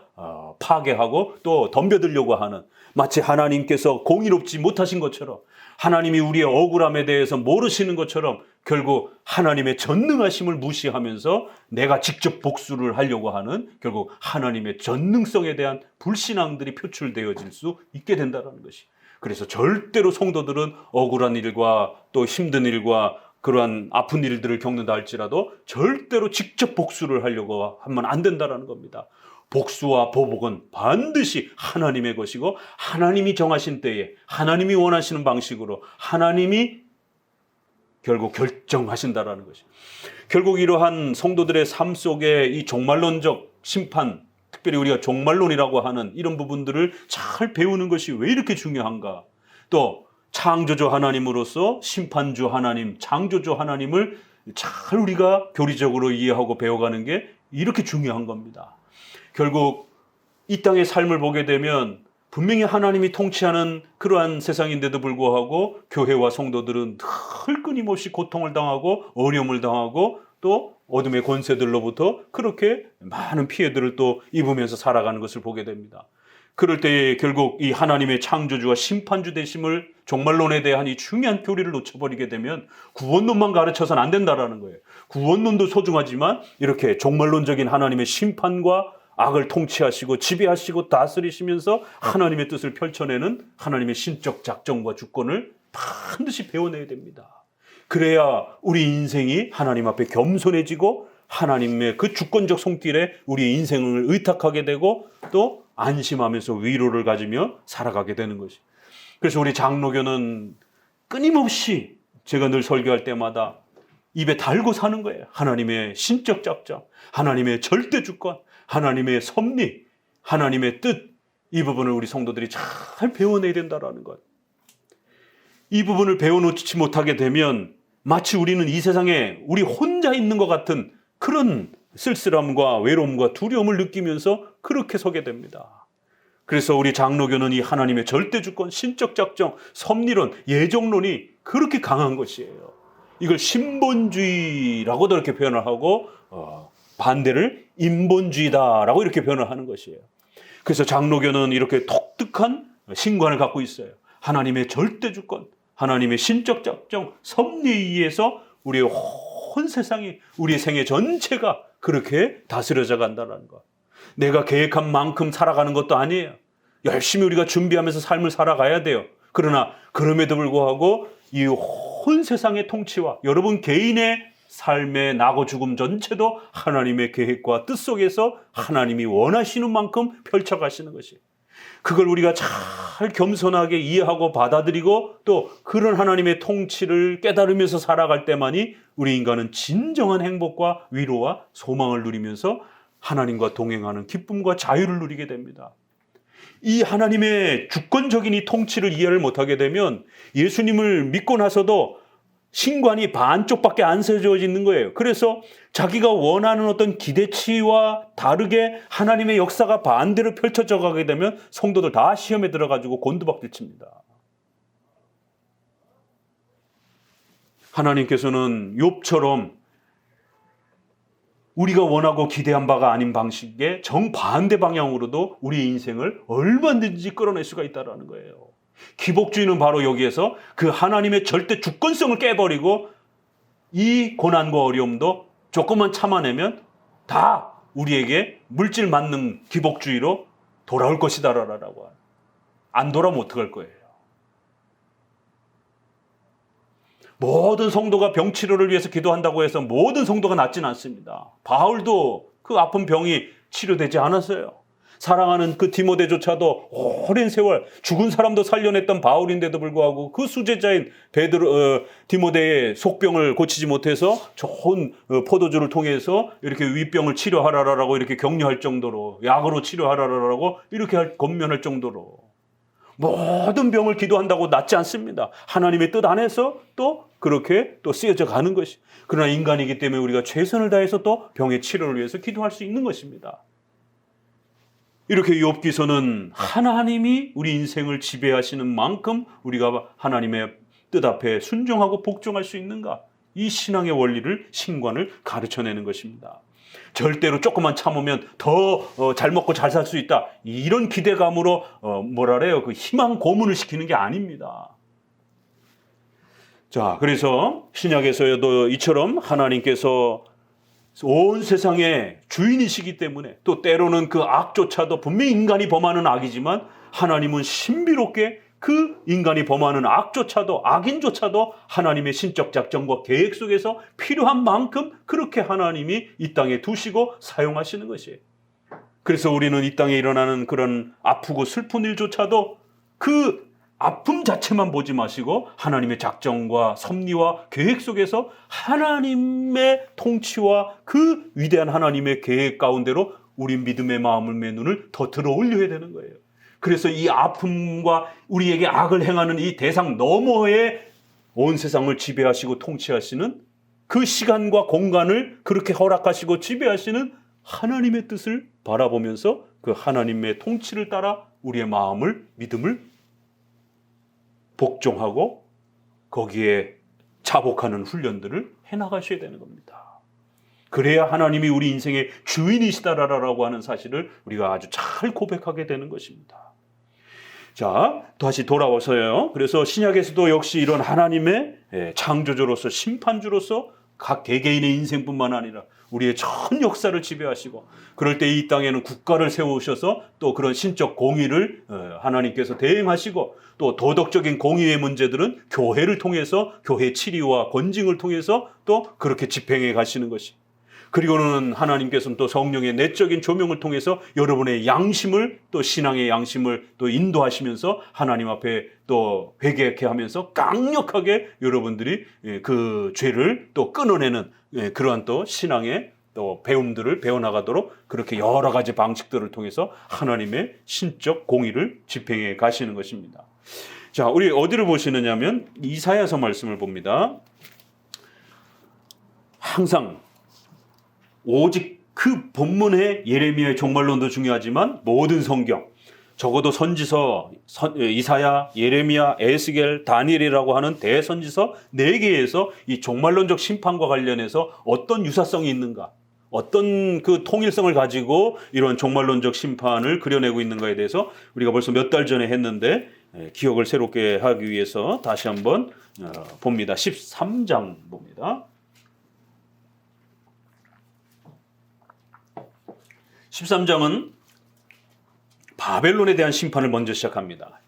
파괴하고 또 덤벼들려고 하는, 마치 하나님께서 공의롭지 못하신 것처럼, 하나님이 우리의 억울함에 대해서 모르시는 것처럼 결국 하나님의 전능하심을 무시하면서 내가 직접 복수를 하려고 하는, 결국 하나님의 전능성에 대한 불신앙들이 표출되어질 수 있게 된다는 것이. 그래서 절대로 성도들은 억울한 일과 또 힘든 일과 그러한 아픈 일들을 겪는다 할지라도 절대로 직접 복수를 하려고 하면 안 된다는 겁니다. 복수와 보복은 반드시 하나님의 것이고, 하나님이 정하신 때에 하나님이 원하시는 방식으로 하나님이 결국 결정하신다라는 것이. 결국 이러한 성도들의 삶 속에 이 종말론적 심판, 특별히 우리가 종말론이라고 하는 이런 부분들을 잘 배우는 것이 왜 이렇게 중요한가. 또 창조주 하나님으로서 심판주 하나님, 창조주 하나님을 잘 우리가 교리적으로 이해하고 배워가는 게 이렇게 중요한 겁니다. 결국 이 땅의 삶을 보게 되면 분명히 하나님이 통치하는 그러한 세상인데도 불구하고 교회와 성도들은 늘 끊임없이 고통을 당하고 어려움을 당하고 또 어둠의 권세들로부터 그렇게 많은 피해들을 또 입으면서 살아가는 것을 보게 됩니다. 그럴 때에 결국 이 하나님의 창조주와 심판주 되심을, 종말론에 대한 이 중요한 교리를 놓쳐버리게 되면 구원론만 가르쳐서는 안 된다라는 거예요. 구원론도 소중하지만 이렇게 종말론적인 하나님의 심판과 악을 통치하시고 지배하시고 다스리시면서 하나님의 뜻을 펼쳐내는 하나님의 신적 작정과 주권을 반드시 배워내야 됩니다. 그래야 우리 인생이 하나님 앞에 겸손해지고 하나님의 그 주권적 손길에 우리 인생을 의탁하게 되고 또 안심하면서 위로를 가지며 살아가게 되는 것이. 그래서 우리 장로교는 끊임없이 제가 늘 설교할 때마다 입에 달고 사는 거예요. 하나님의 신적 작정, 하나님의 절대 주권, 하나님의 섭리, 하나님의 뜻, 이 부분을 우리 성도들이 잘 배워내야 된다는 것. 이 부분을 배워놓지 못하게 되면 마치 우리는 이 세상에 우리 혼자 있는 것 같은 그런 쓸쓸함과 외로움과 두려움을 느끼면서 그렇게 서게 됩니다. 그래서 우리 장로교는 이 하나님의 절대 주권, 신적 작정, 섭리론, 예정론이 그렇게 강한 것이에요. 이걸 신본주의라고도 이렇게 표현을 하고 반대를 인본주의다라고 이렇게 표현을 하는 것이에요. 그래서 장로교는 이렇게 독특한 신관을 갖고 있어요. 하나님의 절대 주권, 하나님의 신적 작정, 섭리에 의해서 우리의 온 세상이, 우리의 생애 전체가 그렇게 다스려져 간다는 것. 내가 계획한 만큼 살아가는 것도 아니에요. 열심히 우리가 준비하면서 삶을 살아가야 돼요. 그러나 그럼에도 불구하고 이 온 세상의 통치와 여러분 개인의 삶의 나고 죽음 전체도 하나님의 계획과 뜻 속에서 하나님이 원하시는 만큼 펼쳐가시는 것이에요. 그걸 우리가 잘 겸손하게 이해하고 받아들이고 또 그런 하나님의 통치를 깨달으면서 살아갈 때만이 우리 인간은 진정한 행복과 위로와 소망을 누리면서 하나님과 동행하는 기쁨과 자유를 누리게 됩니다. 이 하나님의 주권적인 이 통치를 이해를 못하게 되면 예수님을 믿고 나서도 신관이 반쪽밖에 안 세워지는 거예요. 그래서 자기가 원하는 어떤 기대치와 다르게 하나님의 역사가 반대로 펼쳐져 가게 되면 성도들 다 시험에 들어가지고 곤두박질 칩니다. 하나님께서는 욥처럼 우리가 원하고 기대한 바가 아닌 방식의 정반대 방향으로도 우리 인생을 얼마든지 끌어낼 수가 있다는 거예요. 기복주의는 바로 여기에서 그 하나님의 절대 주권성을 깨버리고 이 고난과 어려움도 조금만 참아내면 다 우리에게 물질 맞는 기복주의로 돌아올 것이다라고. 안 돌아오면 어떡할 거예요? 모든 성도가 병치료를 위해서 기도한다고 해서 모든 성도가 낫지는 않습니다. 바울도 그 아픈 병이 치료되지 않았어요. 사랑하는 그 디모데조차도 오랜 세월 죽은 사람도 살려냈던 바울인데도 불구하고 그 수제자인 디모데의 속병을 고치지 못해서 좋은 포도주를 통해서 이렇게 위병을 치료하라라고 이렇게 격려할 정도로, 약으로 치료하라라고 이렇게 권면할 정도로 모든 병을 기도한다고 낫지 않습니다. 하나님의 뜻 안에서 또 그렇게 또 쓰여져 가는 것이. 그러나 인간이기 때문에 우리가 최선을 다해서 또 병의 치료를 위해서 기도할 수 있는 것입니다. 이렇게 욥기서는 하나님이 우리 인생을 지배하시는 만큼 우리가 하나님의 뜻 앞에 순종하고 복종할 수 있는가? 이 신앙의 원리를, 신관을 가르쳐내는 것입니다. 절대로 조금만 참으면 더 잘 먹고 잘 살 수 있다. 이런 기대감으로 그 희망 고문을 시키는 게 아닙니다. 자, 그래서 신약에서도 이처럼 하나님께서 온 세상의 주인이시기 때문에 또 때로는 그 악조차도 분명히 인간이 범하는 악이지만 하나님은 신비롭게 그 인간이 범하는 악조차도, 악인조차도 하나님의 신적 작정과 계획 속에서 필요한 만큼 그렇게 하나님이 이 땅에 두시고 사용하시는 것이에요. 그래서 우리는 이 땅에 일어나는 그런 아프고 슬픈 일조차도 그 아픔 자체만 보지 마시고 하나님의 작정과 섭리와 계획 속에서 하나님의 통치와 그 위대한 하나님의 계획 가운데로 우리 믿음의 마음의 눈을 더 들어 올려야 되는 거예요. 그래서 이 아픔과 우리에게 악을 행하는 이 대상 너머에 온 세상을 지배하시고 통치하시는 그 시간과 공간을 그렇게 허락하시고 지배하시는 하나님의 뜻을 바라보면서 그 하나님의 통치를 따라 우리의 마음을, 믿음을 복종하고 거기에 자복하는 훈련들을 해나가셔야 되는 겁니다. 그래야 하나님이 우리 인생의 주인이시다라고 하는 사실을 우리가 아주 잘 고백하게 되는 것입니다. 자, 다시 돌아와서요. 그래서 신약에서도 역시 이런 하나님의 창조주로서, 심판주로서 각 개개인의 인생뿐만 아니라 우리의 전 역사를 지배하시고, 그럴 때 이 땅에는 국가를 세우셔서 또 그런 신적 공의를 하나님께서 대행하시고, 또 도덕적인 공의의 문제들은 교회를 통해서, 교회 치리와 권징을 통해서 또 그렇게 집행해 가시는 것이. 그리고는 하나님께서는 또 성령의 내적인 조명을 통해서 여러분의 양심을, 또 신앙의 양심을 또 인도하시면서 하나님 앞에 또 회개케 하면서 강력하게 여러분들이 그 죄를 또 끊어내는 그러한 또 신앙의 또 배움들을 배워나가도록 그렇게 여러 가지 방식들을 통해서 하나님의 신적 공의를 집행해 가시는 것입니다. 자, 우리 어디를 보시느냐 하면 이사야서 말씀을 봅니다. 항상 오직 그 본문의 예레미야의 종말론도 중요하지만 모든 성경, 적어도 선지서, 이사야, 예레미야, 에스겔, 다니엘이라고 하는 대선지서 4개에서 이 종말론적 심판과 관련해서 어떤 유사성이 있는가, 어떤 그 통일성을 가지고 이런 종말론적 심판을 그려내고 있는가에 대해서 우리가 벌써 몇 달 전에 했는데 기억을 새롭게 하기 위해서 다시 한번 봅니다. 13장 봅니다. 13장은 바벨론에 대한 심판을 먼저 시작합니다.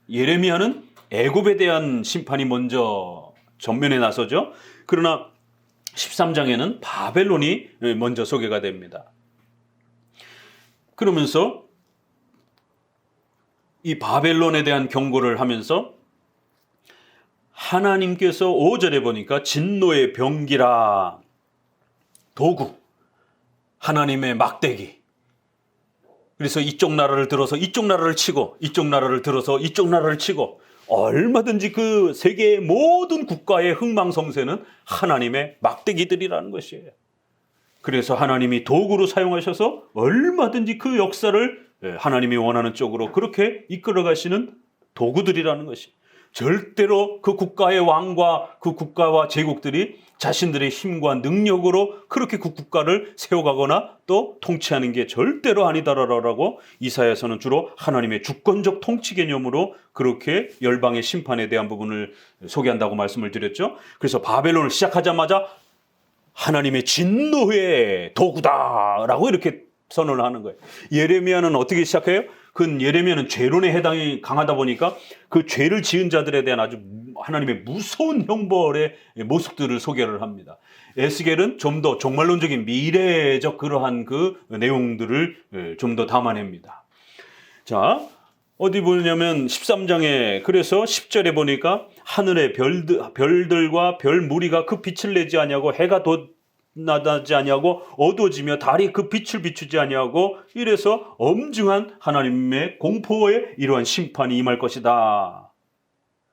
예레미야는 애굽에 대한 심판이 먼저 전면에 나서죠. 그러나 13장에는 바벨론이 먼저 소개가 됩니다. 그러면서 이 바벨론에 대한 경고를 하면서 하나님께서 5절에 보니까 진노의 병기라, 도구, 하나님의 막대기. 그래서 이쪽 나라를 들어서 이쪽 나라를 치고, 이쪽 나라를 들어서 이쪽 나라를 치고, 얼마든지 그 세계의 모든 국가의 흥망성쇠는 하나님의 막대기들이라는 것이에요. 그래서 하나님이 도구로 사용하셔서 얼마든지 그 역사를 하나님이 원하는 쪽으로 그렇게 이끌어 가시는 도구들이라는 것이. 절대로 그 국가의 왕과 그 국가와 제국들이 자신들의 힘과 능력으로 그렇게 그 국가를 세워가거나 또 통치하는 게 절대로 아니다라고 이사야서는 주로 하나님의 주권적 통치 개념으로 그렇게 열방의 심판에 대한 부분을 소개한다고 말씀을 드렸죠. 그래서 바벨론을 시작하자마자 하나님의 진노의 도구다라고 이렇게 선언을 하는 거예요. 예레미야는 어떻게 시작해요? 그 예레미야는 죄론에 해당이 강하다 보니까 그 죄를 지은 자들에 대한 아주 하나님의 무서운 형벌의 모습들을 소개를 합니다. 에스겔은 좀 더 종말론적인 미래적 그러한 그 내용들을 좀 더 담아냅니다. 자, 어디 보냐면 13장에 그래서 10절에 보니까 하늘의 별들과 별 무리가 그 빛을 내지 아니하고 해가 돋나지 아니하고 어두워지며 달이 그 빛을 비추지 아니하고 이래서 엄중한 하나님의 공포에 이러한 심판이 임할 것이다.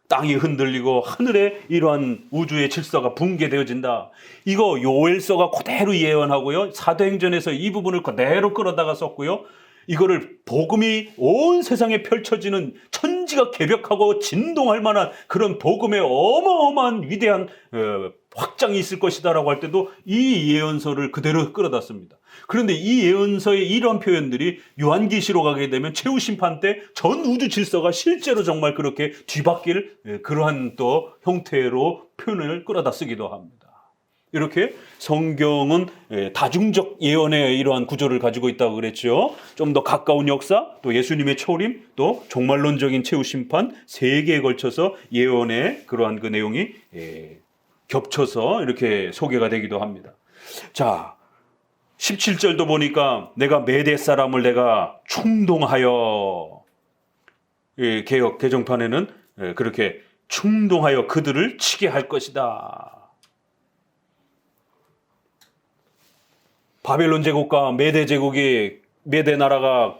땅이 흔들리고 하늘에 이러한 우주의 질서가 붕괴되어진다. 이거 요엘서가 그대로 예언하고요. 사도행전에서 이 부분을 그대로 끌어다가 썼고요. 이거를 복음이 온 세상에 펼쳐지는 천지가 개벽하고 진동할 만한 그런 복음의 어마어마한 위대한 확장이 있을 것이다라고 할 때도 이 예언서를 그대로 끌어다 씁니다. 그런데 이 예언서의 이러한 표현들이 요한계시로 가게 되면 최후 심판 때 전 우주 질서가 실제로 정말 그렇게 뒤바뀔 그러한 또 형태로 표현을 끌어다 쓰기도 합니다. 이렇게 성경은 다중적 예언의 이러한 구조를 가지고 있다고 그랬죠. 좀 더 가까운 역사, 또 예수님의 초림, 또 종말론적인 최후 심판, 세 개에 걸쳐서 예언의 그러한 그 내용이 겹쳐서 이렇게 소개가 되기도 합니다. 자, 17절도 보니까 내가 메대 사람을 내가 충동하여, 개역 개정판에는 그렇게 충동하여 그들을 치게 할 것이다. 바벨론 제국과 메대 제국이, 메대 나라가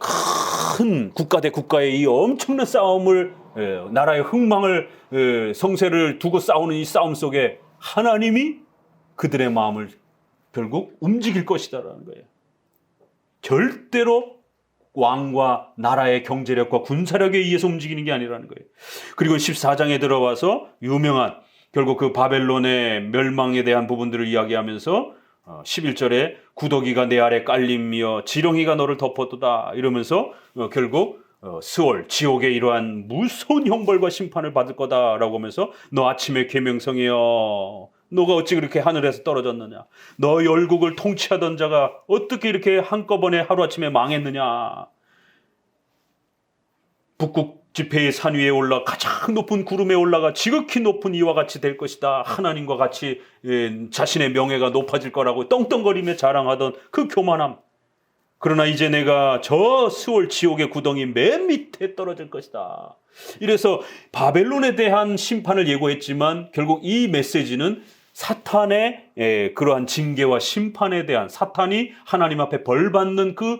큰 국가 대 국가의 이 엄청난 싸움을, 나라의 흥망을, 성세를 두고 싸우는 이 싸움 속에 하나님이 그들의 마음을 결국 움직일 것이다라는 거예요. 절대로 왕과 나라의 경제력과 군사력에 의해서 움직이는 게 아니라는 거예요. 그리고 14장에 들어와서 유명한 결국 그 바벨론의 멸망에 대한 부분들을 이야기하면서 11절에 구더기가 내 아래 깔리며 지렁이가 너를 덮었도다 이러면서 결국 스월 지옥의 이러한 무서운 형벌과 심판을 받을 거다라고 하면서 너 아침에 계명성이여 너가 어찌 그렇게 하늘에서 떨어졌느냐 너 열국을 통치하던 자가 어떻게 이렇게 한꺼번에 하루아침에 망했느냐 북극 지폐의 산 위에 올라 가장 높은 구름에 올라가 지극히 높은 이와 같이 될 것이다. 하나님과 같이 자신의 명예가 높아질 거라고 떵떵거리며 자랑하던 그 교만함. 그러나 이제 내가 저 스월 지옥의 구덩이 맨 밑에 떨어질 것이다. 이래서 바벨론에 대한 심판을 예고했지만 결국 이 메시지는 사탄의 그러한 징계와 심판에 대한 사탄이 하나님 앞에 벌받는 그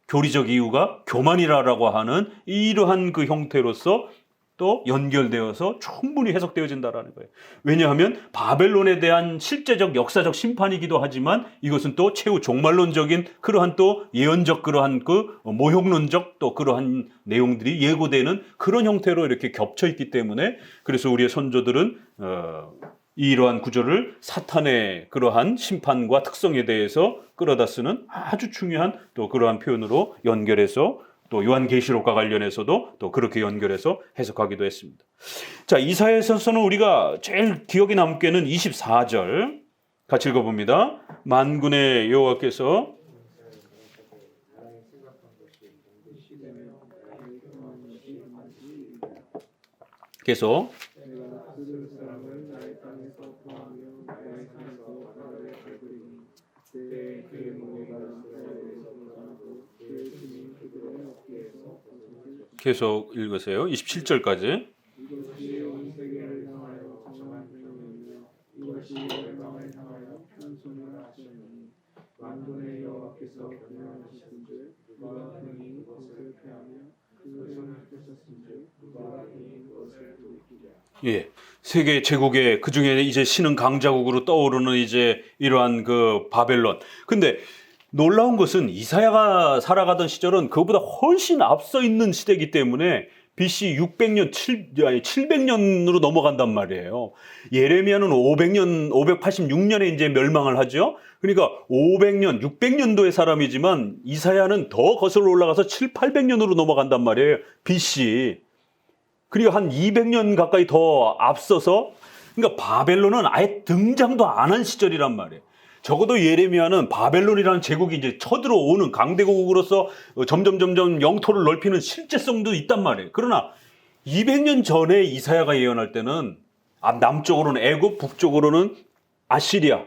교리적 이유가 교만이라고 하는 이러한 그 형태로서 또 연결되어서 충분히 해석되어진다라는 거예요. 왜냐하면 바벨론에 대한 실제적 역사적 심판이기도 하지만 이것은 또 최후 종말론적인 그러한 또 예언적 그러한 그 모형론적 또 그러한 내용들이 예고되는 그런 형태로 이렇게 겹쳐 있기 때문에 그래서 우리의 선조들은 이러한 구조를 사탄의 그러한 심판과 특성에 대해서 끌어다 쓰는 아주 중요한 또 그러한 표현으로 연결해서 또 요한계시록과 관련해서도 또 그렇게 연결해서 해석하기도 했습니다. 자, 이사야서는 우리가 제일 기억에 남게는 24절 같이 읽어봅니다. 만군의 여호와께서 계속 계속 읽으세요. 27절까지. 이것이 온 세계를 향하여 정한 명이며 이것이 열방을 향하여 편손을 하시니 만군의 여호와께서 명하시는즉 누가 능히 그것을 패하며 그 손을 펴셨은즉 누가 능히 그것을 돌이키랴. 예, 세계 제국의 그 중에 이제 신흥 강자국으로 떠오르는 이제 이러한 그 바벨론. 근데 놀라운 것은 이사야가 살아가던 시절은 그보다 훨씬 앞서 있는 시대이기 때문에 BC 600년, 700년으로 넘어간단 말이에요. 예레미야는 586년에 이제 멸망을 하죠. 그러니까 500년, 600년도의 사람이지만 이사야는 더 거슬러 올라가서 7, 800년으로 넘어간단 말이에요. BC. 그리고 한 200년 가까이 더 앞서서 그러니까 바벨론은 아예 등장도 안 한 시절이란 말이에요. 적어도 예레미야는 바벨론이라는 제국이 이제 쳐들어오는 강대국으로서 점점 영토를 넓히는 실제성도 있단 말이에요. 그러나 200년 전에 이사야가 예언할 때는 남쪽으로는 애굽, 북쪽으로는 아시리아.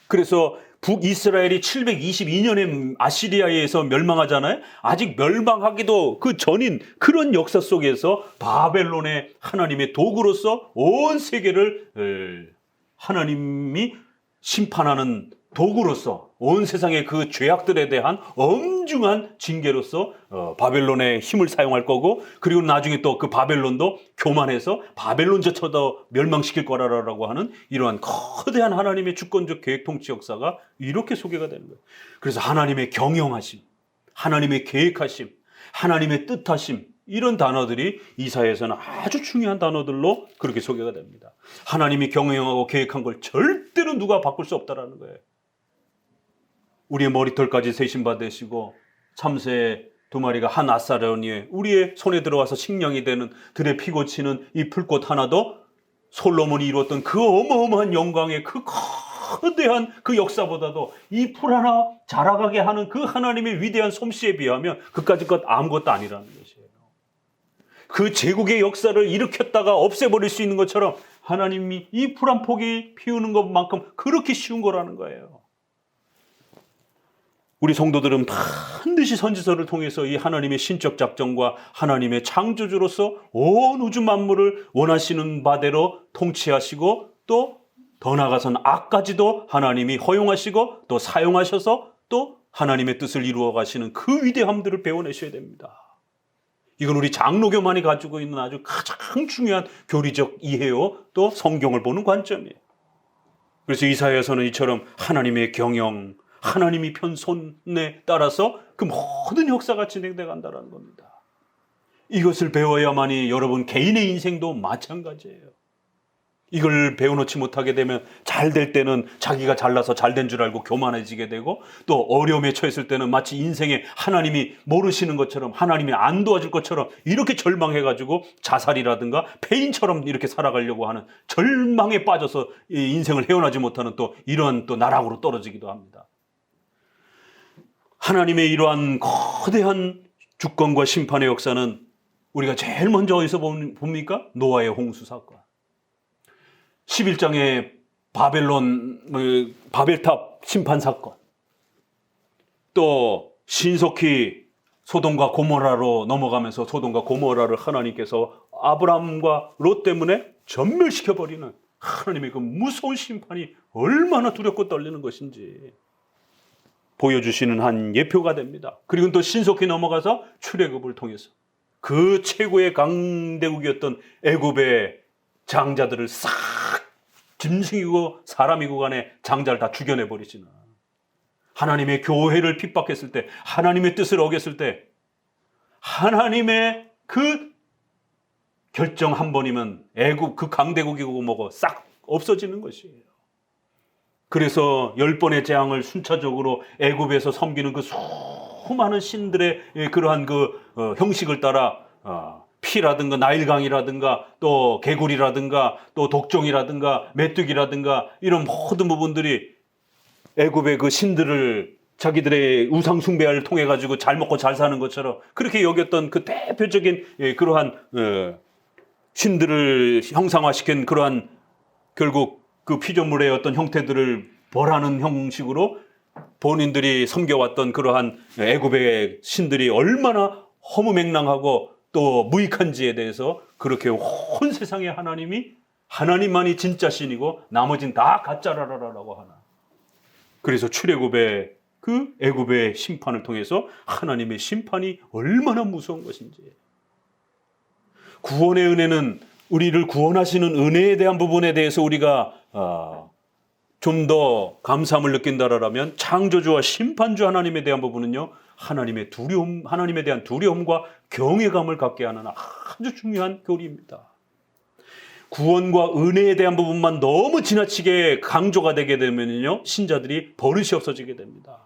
그래서 북이스라엘이 722년에 아시리아에 의해서 멸망하잖아요. 아직 멸망하기도 그 전인 그런 역사 속에서 바벨론의 하나님의 도구로서 온 세계를 하나님이 심판하는 도구로서 온 세상의 그 죄악들에 대한 엄중한 징계로서 바벨론의 힘을 사용할 거고, 그리고 나중에 또 그 바벨론도 교만해서 바벨론조차도 멸망시킬 거라고 하는 이러한 거대한 하나님의 주권적 계획 통치 역사가 이렇게 소개가 되는 거예요. 그래서 하나님의 경영하심, 하나님의 계획하심, 하나님의 뜻하심, 이런 단어들이 이사야에서는 아주 중요한 단어들로 그렇게 소개가 됩니다. 하나님이 경영하고 계획한 걸 절대로 누가 바꿀 수 없다라는 거예요. 우리의 머리털까지 세신받으시고 참새 2마리가 한 아사라니에 우리의 손에 들어와서 식량이 되는 들에 피고 치는 이 풀꽃 하나도 솔로몬이 이루었던 그 어마어마한 영광의 그 거대한 그 역사보다도 이 풀 하나 자라가게 하는 그 하나님의 위대한 솜씨에 비하면 그까짓 것 아무것도 아니라는 것이에요. 그 제국의 역사를 일으켰다가 없애버릴 수 있는 것처럼 하나님이 이 풀 한 폭이 피우는 것만큼 그렇게 쉬운 거라는 거예요. 우리 성도들은 반드시 선지서를 통해서 이 하나님의 신적 작정과 하나님의 창조주로서 온 우주 만물을 원하시는 바대로 통치하시고, 또 더 나아가서는 악까지도 하나님이 허용하시고 또 사용하셔서 또 하나님의 뜻을 이루어 가시는 그 위대함들을 배워내셔야 됩니다. 이건 우리 장로교만이 가지고 있는 아주 가장 중요한 교리적 이해요, 또 성경을 보는 관점이에요. 그래서 이사야에서는 이처럼 하나님의 경영, 하나님이 편 손에 따라서 그 모든 역사가 진행돼 간다는 겁니다. 이것을 배워야만이 여러분 개인의 인생도 마찬가지예요. 이걸 배워놓지 못하게 되면 잘 될 때는 자기가 잘나서 잘 된 줄 알고 교만해지게 되고, 또 어려움에 처했을 때는 마치 인생에 하나님이 모르시는 것처럼, 하나님이 안 도와줄 것처럼 이렇게 절망해가지고 자살이라든가 폐인처럼 이렇게 살아가려고 하는 절망에 빠져서 인생을 헤어나지 못하는 또 이런 또 나락으로 떨어지기도 합니다. 하나님의 이러한 거대한 주권과 심판의 역사는 우리가 제일 먼저 어디서 봅니까? 노아의 홍수 사건. 11장의 바벨탑 심판 사건. 또 신속히 소돔과 고모라로 넘어가면서 소돔과 고모라를 하나님께서 아브라함과 롯 때문에 전멸시켜버리는 하나님의 그 무서운 심판이 얼마나 두렵고 떨리는 것인지 보여주시는 한 예표가 됩니다. 그리고 또 신속히 넘어가서 출애굽을 통해서 그 최고의 강대국이었던 애굽의 장자들을 싹 짐승이고 사람이고 간에 장자를 다 죽여내버리시는, 하나님의 교회를 핍박했을 때, 하나님의 뜻을 어겼을 때 하나님의 그 결정 한 번이면 애굽 그 강대국이고 뭐고 싹 없어지는 것이에요. 그래서 10번의 재앙을 순차적으로 애굽에서 섬기는 그 수많은 신들의 그러한 그 형식을 따라 피라든가 나일강이라든가 또 개구리라든가 또 독종이라든가 메뚜기라든가 이런 모든 부분들이 애굽의 그 신들을 자기들의 우상 숭배를 통해 가지고 잘 먹고 잘 사는 것처럼 그렇게 여겼던 그 대표적인 그러한 신들을 형상화시킨 그러한 결국 그 피조물의 어떤 형태들을 벌하는 형식으로 본인들이 섬겨왔던 그러한 애굽의 신들이 얼마나 허무맹랑하고 또 무익한지에 대해서 그렇게 온 세상에 하나님만이 진짜 신이고 나머진 다 가짜라라고 하나. 그래서 출애굽의 그 애굽의 심판을 통해서 하나님의 심판이 얼마나 무서운 것인지. 구원의 은혜는 우리를 구원하시는 은혜에 대한 부분에 대해서 우리가 좀 더 감사함을 느낀다라면, 창조주와 심판주 하나님에 대한 부분은요, 하나님의 두려움, 하나님에 대한 두려움과 경외감을 갖게 하는 아주 중요한 교리입니다. 구원과 은혜에 대한 부분만 너무 지나치게 강조가 되게 되면요, 신자들이 버릇이 없어지게 됩니다.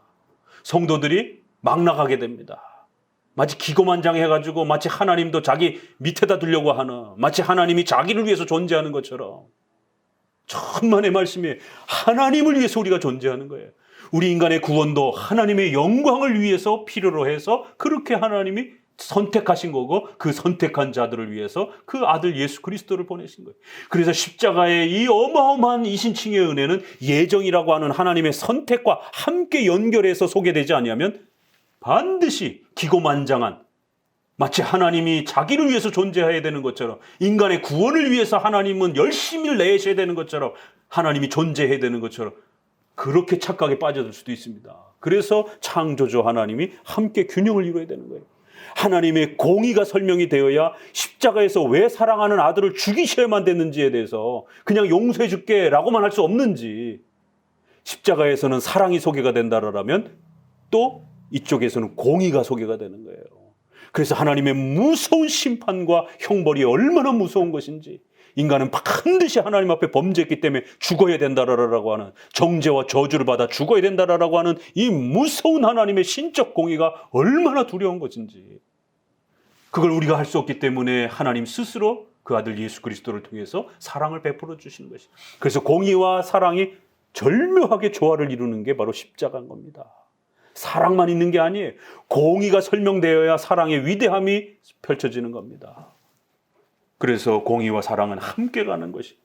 성도들이 막 나가게 됩니다. 마치 기고만장해가지고 마치 하나님도 자기 밑에다 두려고 하는, 마치 하나님이 자기를 위해서 존재하는 것처럼 천만의 말씀에 하나님을 위해서 우리가 존재하는 거예요. 우리 인간의 구원도 하나님의 영광을 위해서 필요로 해서 그렇게 하나님이 선택하신 거고, 그 선택한 자들을 위해서 그 아들 예수 그리스도를 보내신 거예요. 그래서 십자가의 이 어마어마한 이신칭의 은혜는 예정이라고 하는 하나님의 선택과 함께 연결해서 소개되지 않으면 반드시 기고만장한, 마치 하나님이 자기를 위해서 존재해야 되는 것처럼, 인간의 구원을 위해서 하나님은 열심히 내셔야 되는 것처럼, 하나님이 존재해야 되는 것처럼 그렇게 착각에 빠져들 수도 있습니다. 그래서 창조주 하나님이 함께 균형을 이루어야 되는 거예요. 하나님의 공의가 설명이 되어야 십자가에서 왜 사랑하는 아들을 죽이셔야만 됐는지에 대해서 그냥 용서해 줄게 라고만 할 수 없는지, 십자가에서는 사랑이 소개가 된다라면 또 이쪽에서는 공의가 소개가 되는 거예요. 그래서 하나님의 무서운 심판과 형벌이 얼마나 무서운 것인지, 인간은 반드시 하나님 앞에 범죄했기 때문에 죽어야 된다라고 하는, 정죄와 저주를 받아 죽어야 된다라고 하는 이 무서운 하나님의 신적 공의가 얼마나 두려운 것인지, 그걸 우리가 할 수 없기 때문에 하나님 스스로 그 아들 예수 그리스도를 통해서 사랑을 베풀어 주시는 것이죠. 그래서 공의와 사랑이 절묘하게 조화를 이루는 게 바로 십자가인 겁니다. 사랑만 있는 게 아니에요. 공의가 설명되어야 사랑의 위대함이 펼쳐지는 겁니다. 그래서 공의와 사랑은 함께 가는 것이.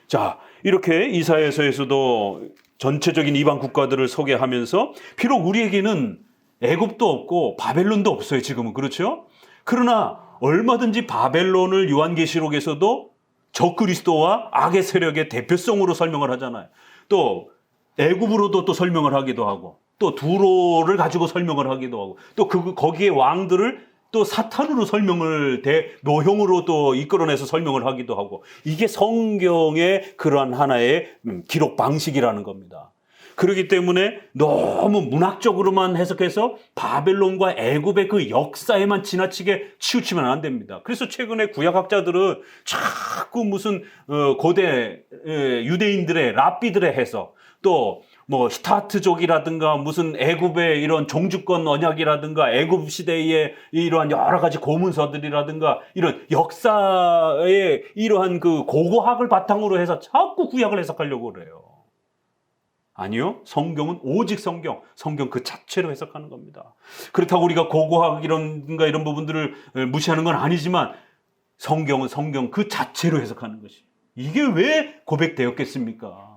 자, 이렇게 이사야서에서도 전체적인 이방 국가들을 소개하면서, 비록 우리에게는 애굽도 없고 바벨론도 없어요, 지금은. 그렇죠? 그러나 얼마든지 바벨론을 요한계시록에서도 적그리스도와 악의 세력의 대표성으로 설명을 하잖아요. 또 애굽으로도 또 설명을 하기도 하고, 또 두로를 가지고 설명을 하기도 하고, 또 거기에 왕들을 또 사탄으로 설명을 노형으로 또 이끌어내서 설명을 하기도 하고, 이게 성경의 그러한 하나의 기록 방식이라는 겁니다. 그렇기 때문에 너무 문학적으로만 해석해서 바벨론과 애굽의 그 역사에만 지나치게 치우치면 안 됩니다. 그래서 최근에 구약학자들은 자꾸 무슨 고대 유대인들의 랍비들의 해석, 또 뭐 히타트족이라든가 무슨 애굽의 이런 종주권 언약이라든가 애굽 시대의 이러한 여러 가지 고문서들이라든가 이런 역사의 이러한 그 고고학을 바탕으로 해서 자꾸 구약을 해석하려고 그래요. 아니요, 성경은 오직 성경 그 자체로 해석하는 겁니다. 그렇다고 우리가 고고학 이런 부분들을 무시하는 건 아니지만, 성경은 성경 그 자체로 해석하는 것이, 이게 왜 고백되었겠습니까?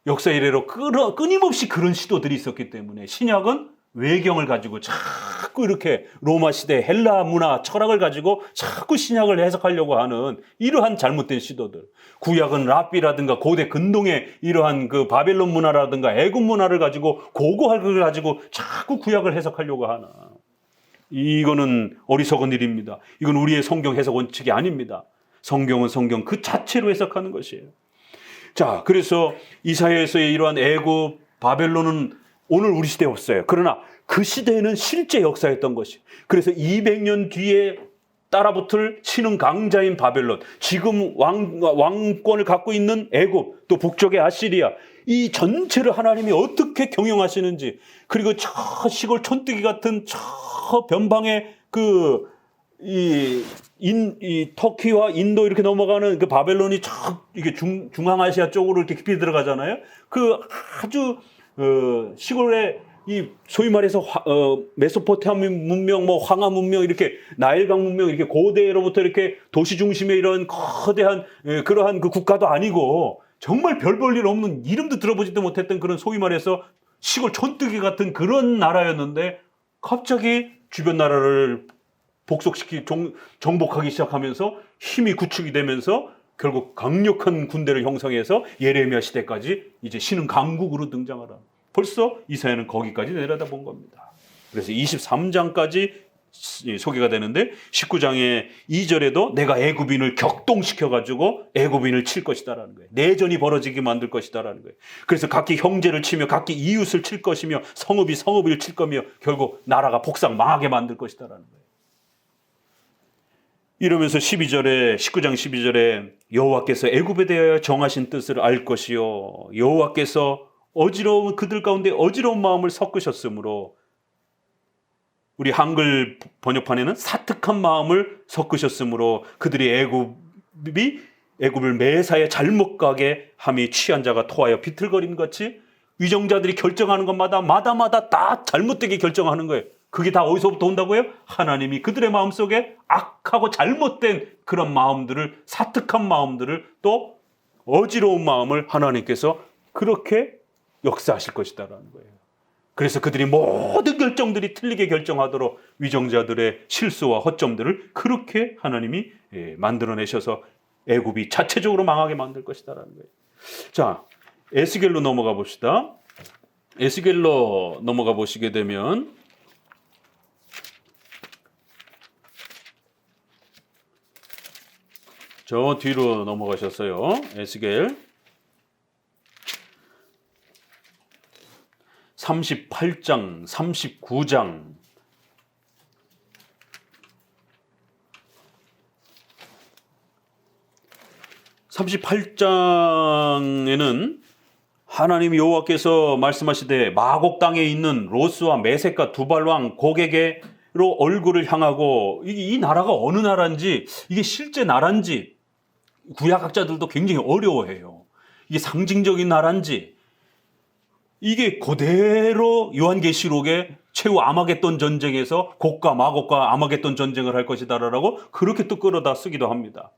역사 이래로 끊임없이 그런 시도들이 있었기 때문에, 신약은 외경을 가지고 자꾸 이렇게 로마 시대 헬라 문화 철학을 가지고 자꾸 신약을 해석하려고 하는 이러한 잘못된 시도들, 구약은 랍비라든가 고대 근동의 이러한 그 바벨론 문화라든가 애굽 문화를 가지고 고고학을 가지고 자꾸 구약을 해석하려고 하나, 이거는 어리석은 일입니다. 이건 우리의 성경 해석 원칙이 아닙니다. 성경은 성경 그 자체로 해석하는 것이에요. 자, 그래서 이사야에서의 이러한 애굽, 바벨론은 오늘 우리 시대에 없어요. 그러나 그 시대에는 실제 역사였던 것이. 그래서 200년 뒤에 따라붙을 신흥 강자인 바벨론, 지금 왕권을 갖고 있는 애굽, 또 북쪽의 아시리아, 이 전체를 하나님이 어떻게 경영하시는지, 그리고 저 시골 촌뜨기 같은 저 변방의 이 터키와 인도 이렇게 넘어가는 그 바벨론이 이게 중앙아시아 쪽으로 이렇게 깊이 들어가잖아요. 그 아주 시골에 이 소위 말해서 메소포타미아 문명, 뭐 황하 문명, 이렇게 나일강 문명, 이렇게 고대로부터 이렇게 도시 중심의 이런 거대한 그러한 그 국가도 아니고, 정말 별 볼 일 없는, 이름도 들어보지도 못했던 그런 소위 말해서 시골 촌뜨기 같은 그런 나라였는데, 갑자기 주변 나라를 정복하기 시작하면서 힘이 구축이 되면서 결국 강력한 군대를 형성해서 예레미야 시대까지 이제 신흥 강국으로 등장하라. 벌써 이사야는 거기까지 내려다본 겁니다. 그래서 23장까지 소개가 되는데, 19장의 2절에도 내가 애굽인을 격동시켜가지고 애굽인을 칠 것이다라는 거예요. 내전이 벌어지게 만들 것이다라는 거예요. 그래서 각기 형제를 치며 각기 이웃을 칠 것이며 성읍이 성읍을 칠 거며 결국 나라가 복상 망하게 만들 것이다라는 거예요. 이러면서 19장 12절에 여호와께서 애굽에 대하여 정하신 뜻을 알 것이요, 여호와께서 그들 가운데 어지러운 마음을 섞으셨으므로, 우리 한글 번역판에는 사특한 마음을 섞으셨으므로 그들이 애굽이 애굽을 매사에 잘못 가게 함이 취한 자가 토하여 비틀거림 같이 위정자들이 결정하는 것마다 마다마다 다 잘못되게 결정하는 거예요. 그게 다 어디서부터 온다고요? 하나님이 그들의 마음속에 악하고 잘못된 그런 마음들을, 사특한 마음들을, 또 어지러운 마음을 하나님께서 그렇게 역사하실 것이다라는 거예요. 그래서 그들이 모든 결정들이 틀리게 결정하도록 위정자들의 실수와 허점들을 그렇게 하나님이 만들어내셔서 애굽이 자체적으로 망하게 만들 것이다라는 거예요. 자, 에스겔로 넘어가 봅시다. 에스겔로 넘어가 보시게 되면 저 뒤로 넘어가셨어요. 에스겔 38장, 39장. (38장에는) 하나님 여호와께서 말씀하시되 마곡 땅에 있는 로스와 메섹과 두발왕 고게게로 얼굴을 향하고, 이 나라가 어느 나라인지, 이게 실제 나라인지 구약학자들도 굉장히 어려워해요. 이게 상징적인 나라인지, 이게 그대로 요한계시록에 최후 아마겟돈 전쟁에서 곡과 마곡과 아마겟돈 전쟁을 할 것이다라고 그렇게 또 끌어다 쓰기도 합니다.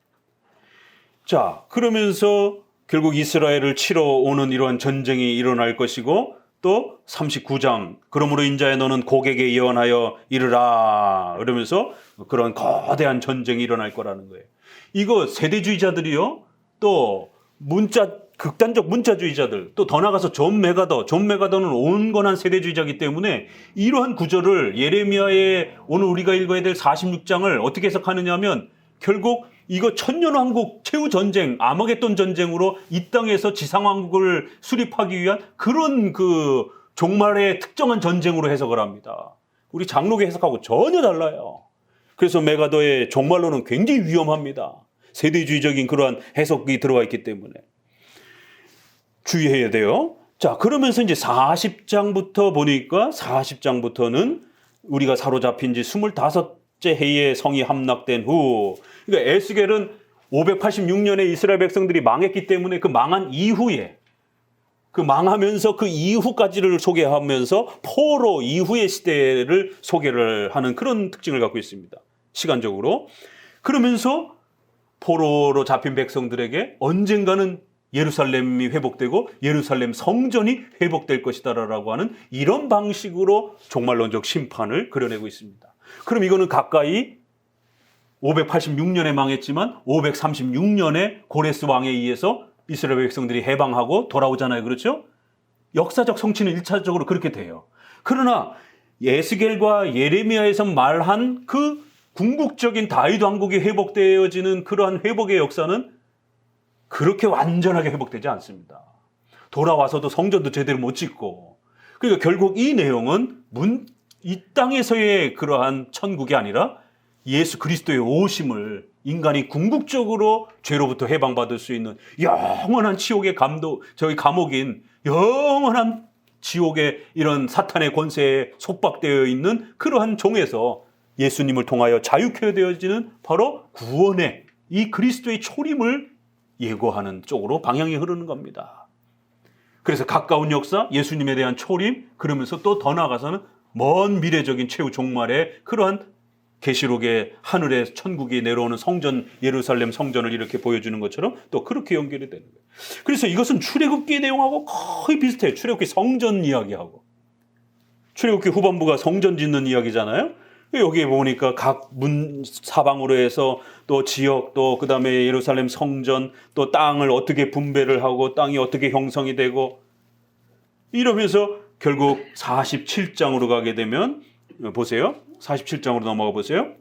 자, 그러면서 결국 이스라엘을 치러 오는 이러한 전쟁이 일어날 것이고, 또 39장 그러므로 인자야 너는 고객에 예언하여 이르라, 그러면서 그런 거대한 전쟁이 일어날 거라는 거예요. 이거 세대주의자들이요, 또 극단적 문자주의자들, 또 더 나가서 존 메가더는 온건한 세대주의자이기 때문에 이러한 구절을 예레미야의 오늘 우리가 읽어야 될 46장을 어떻게 해석하느냐 하면, 결국 이거 천년왕국 최후 전쟁, 아마겟돈 전쟁으로 이 땅에서 지상왕국을 수립하기 위한 그런 그 종말의 특정한 전쟁으로 해석을 합니다. 우리 장로교 해석하고 전혀 달라요. 그래서 메가더의 종말론은 굉장히 위험합니다. 세대주의적인 그러한 해석이 들어가 있기 때문에 주의해야 돼요. 자, 그러면서 이제 40장부터 보니까, 40장부터는 우리가 사로잡힌 지 25째 해에 성이 함락된 후, 그러니까 에스겔은 586년에 이스라엘 백성들이 망했기 때문에 그 망한 이후에, 그 망하면서 그 이후까지를 소개하면서 포로 이후의 시대를 소개를 하는 그런 특징을 갖고 있습니다. 시간적으로. 그러면서 포로로 잡힌 백성들에게 언젠가는 예루살렘이 회복되고 예루살렘 성전이 회복될 것이다라고 하는 이런 방식으로 종말론적 심판을 그려내고 있습니다. 그럼 이거는 가까이 586년에 망했지만 536년에 고레스 왕에 의해서 이스라엘 백성들이 해방하고 돌아오잖아요. 그렇죠? 역사적 성취는 1차적으로 그렇게 돼요. 그러나 에스겔과 예레미야에서 말한 그 궁극적인 다윗 왕국이 회복되어지는 그러한 회복의 역사는 그렇게 완전하게 회복되지 않습니다. 돌아와서도 성전도 제대로 못 짓고, 그러니까 결국 이 내용은 이 땅에서의 그러한 천국이 아니라 예수 그리스도의 오심을, 인간이 궁극적으로 죄로부터 해방받을 수 있는 영원한 지옥의 감옥인 영원한 지옥의 이런 사탄의 권세에 속박되어 있는 그러한 종에서 예수님을 통하여 자유케 되어지는 바로 구원의 이 그리스도의 초림을 예고하는 쪽으로 방향이 흐르는 겁니다. 그래서 가까운 역사, 예수님에 대한 초림, 그러면서 또 더 나아가서는 먼 미래적인 최후 종말의 그러한 계시록의 하늘의 천국이 내려오는 성전, 예루살렘 성전을 이렇게 보여주는 것처럼 또 그렇게 연결이 되는 거예요. 그래서 이것은 출애굽기 내용하고 거의 비슷해요. 출애굽기 성전 이야기하고. 출애굽기 후반부가 성전 짓는 이야기잖아요. 여기에 보니까 각 문 사방으로 해서 또 지역, 또 그 다음에 예루살렘 성전, 또 땅을 어떻게 분배를 하고 땅이 어떻게 형성이 되고, 이러면서 결국 47장으로 가게 되면 보세요. 47장으로 넘어가 보세요.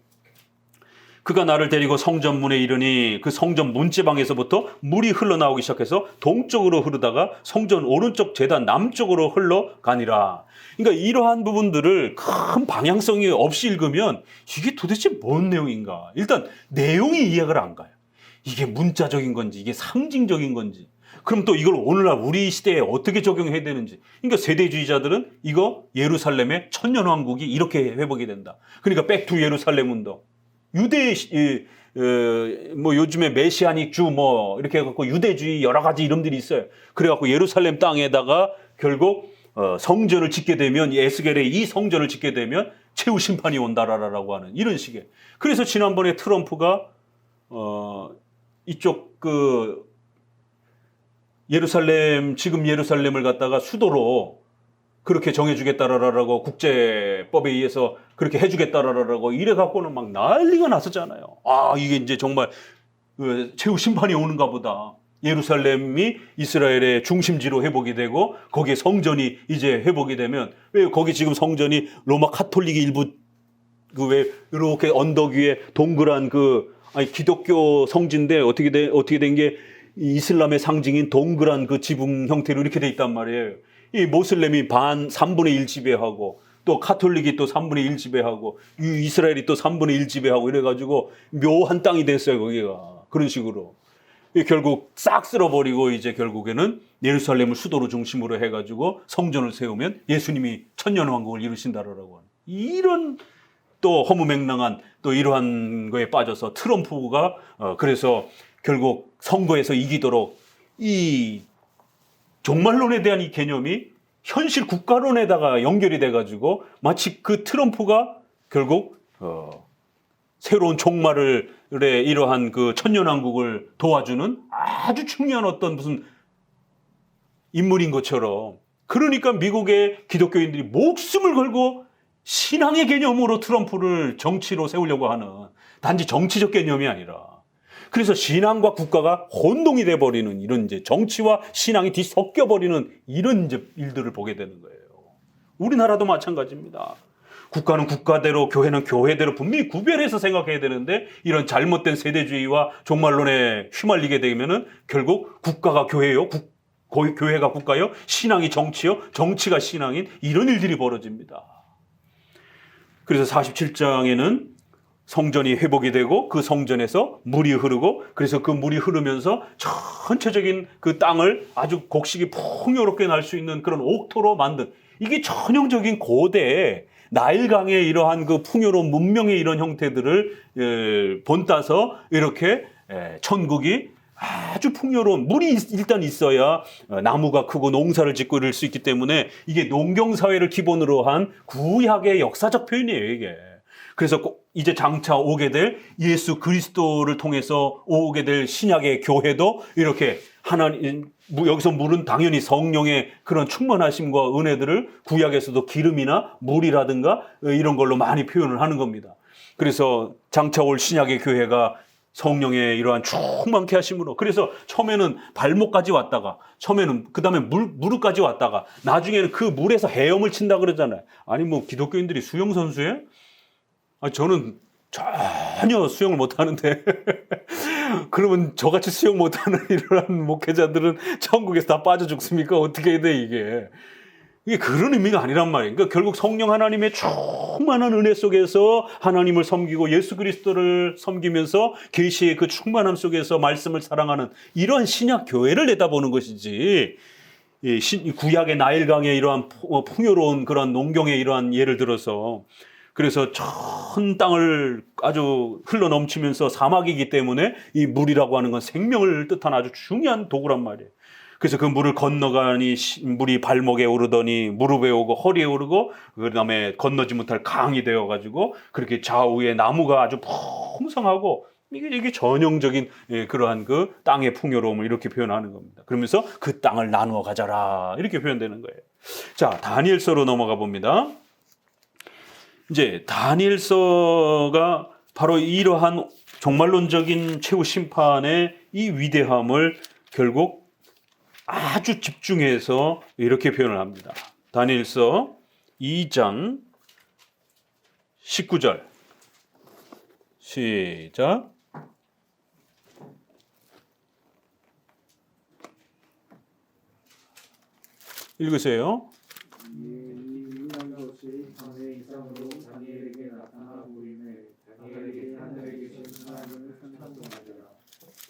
그가 나를 데리고 성전문에 이르니 그 성전 문지방에서부터 물이 흘러나오기 시작해서 동쪽으로 흐르다가 성전 오른쪽 제단 남쪽으로 흘러가니라. 그러니까 이러한 부분들을 큰 방향성이 없이 읽으면 이게 도대체 뭔 내용인가? 일단 내용이 이해가 안 가요. 이게 문자적인 건지 이게 상징적인 건지, 그럼 또 이걸 오늘날 우리 시대에 어떻게 적용해야 되는지. 그러니까 세대주의자들은 이거 예루살렘의 천년왕국이 이렇게 회복이 된다. 그러니까 백투 예루살렘 운동, 유대 뭐 요즘에 메시아닉 주 뭐 이렇게 해갖고 유대주의 여러 가지 이름들이 있어요. 그래갖고 예루살렘 땅에다가 결국 성전을 짓게 되면 에스겔의 이 성전을 짓게 되면 최후 심판이 온다라고 하는 이런 식의. 그래서 지난번에 트럼프가 이쪽 그 지금 예루살렘을 갖다가 수도로 그렇게 정해주겠다라고 국제법에 의해서 그렇게 해주겠다라고 이래갖고는 막 난리가 났었잖아요. 아, 이게 이제 정말 최후 심판이 오는가 보다. 예루살렘이 이스라엘의 중심지로 회복이 되고 거기에 성전이 이제 회복이 되면, 왜 거기 지금 성전이 로마 카톨릭이 일부 그 왜 이렇게 언덕 위에 동그란 기독교 성지인데 어떻게 된 게 이슬람의 상징인 동그란 그 지붕 형태로 이렇게 돼 있단 말이에요. 이 모슬렘이 3분의 1 지배하고 또 카톨릭이 또 3분의 1 지배하고 이스라엘이 또 3분의 1 지배하고 이래가지고 묘한 땅이 됐어요, 거기가. 그런 식으로. 결국 싹 쓸어버리고 이제 결국에는 예루살렘을 수도로 중심으로 해가지고 성전을 세우면 예수님이 천년왕국을 이루신다라고 하는 이런 또 허무맹랑한 또 이러한 거에 빠져서 트럼프가 그래서 결국 선거에서 이기도록 이 종말론에 대한 이 개념이 현실 국가론에다가 연결이 돼가지고 마치 그 트럼프가 결국 새로운 종말의 이러한 그 천년왕국을 도와주는 아주 중요한 어떤 무슨 인물인 것처럼, 그러니까 미국의 기독교인들이 목숨을 걸고 신앙의 개념으로 트럼프를 정치로 세우려고 하는, 단지 정치적 개념이 아니라 그래서 신앙과 국가가 혼동이 돼버리는 이런 이제 정치와 신앙이 뒤섞여버리는 이런 이제 일들을 보게 되는 거예요. 우리나라도 마찬가지입니다. 국가는 국가대로, 교회는 교회대로 분명히 구별해서 생각해야 되는데 이런 잘못된 세대주의와 종말론에 휘말리게 되면은 결국 국가가 교회요, 교회가 국가요, 신앙이 정치요, 정치가 신앙인 이런 일들이 벌어집니다. 그래서 47장에는 성전이 회복이 되고 그 성전에서 물이 흐르고, 그래서 그 물이 흐르면서 전체적인 그 땅을 아주 곡식이 풍요롭게 날 수 있는 그런 옥토로 만든, 이게 전형적인 고대 나일강의 이러한 그 풍요로운 문명의 이런 형태들을 본따서 이렇게 천국이 아주 풍요로운, 물이 일단 있어야 나무가 크고 농사를 짓고 이럴 수 있기 때문에 이게 농경사회를 기본으로 한 구약의 역사적 표현이에요, 이게. 그래서 이제 장차 오게 될 예수 그리스도를 통해서 오게 될 신약의 교회도 이렇게 하나님, 여기서 물은 당연히 성령의 그런 충만하심과 은혜들을 구약에서도 기름이나 물이라든가 이런 걸로 많이 표현을 하는 겁니다. 그래서 장차 올 신약의 교회가 성령의 이러한 충만케 하심으로, 그래서 처음에는 발목까지 왔다가, 처음에는 그 다음에 무릎까지 왔다가, 나중에는 그 물에서 헤엄을 친다 그러잖아요. 아니 뭐 기독교인들이 수영 선수예요? 저는 전혀 수영을 못하는데 그러면 저같이 수영 못하는 이러한 목회자들은 천국에서 다 빠져 죽습니까? 어떻게 해야 돼 이게? 이게 그런 의미가 아니란 말이에요. 그러니까 결국 성령 하나님의 충만한 은혜 속에서 하나님을 섬기고 예수 그리스도를 섬기면서 계시의 그 충만함 속에서 말씀을 사랑하는 이러한 신약 교회를 내다보는 것이지, 구약의 나일강의 이러한 풍요로운 그런 농경의 이러한 예를 들어서, 그래서 전 땅을 아주 흘러넘치면서 사막이기 때문에 이 물이라고 하는 건 생명을 뜻하는 아주 중요한 도구란 말이에요. 그래서 그 물을 건너가니 물이 발목에 오르더니 무릎에 오고 허리에 오르고, 그 다음에 건너지 못할 강이 되어가지고 그렇게 좌우에 나무가 아주 풍성하고, 이게 전형적인 그러한 그 땅의 풍요로움을 이렇게 표현하는 겁니다. 그러면서 그 땅을 나누어 가져라 이렇게 표현되는 거예요. 자, 다니엘서로 넘어가 봅니다. 이제 다니엘서가 바로 이러한 종말론적인 최후 심판의 이 위대함을 결국 아주 집중해서 이렇게 표현을 합니다. 다니엘서 2장 19절 시작. 읽으세요. 이상으로 다니엘에게 나타나 보이매 다니엘에게 하늘에 계신 하나님을 찬송하더라.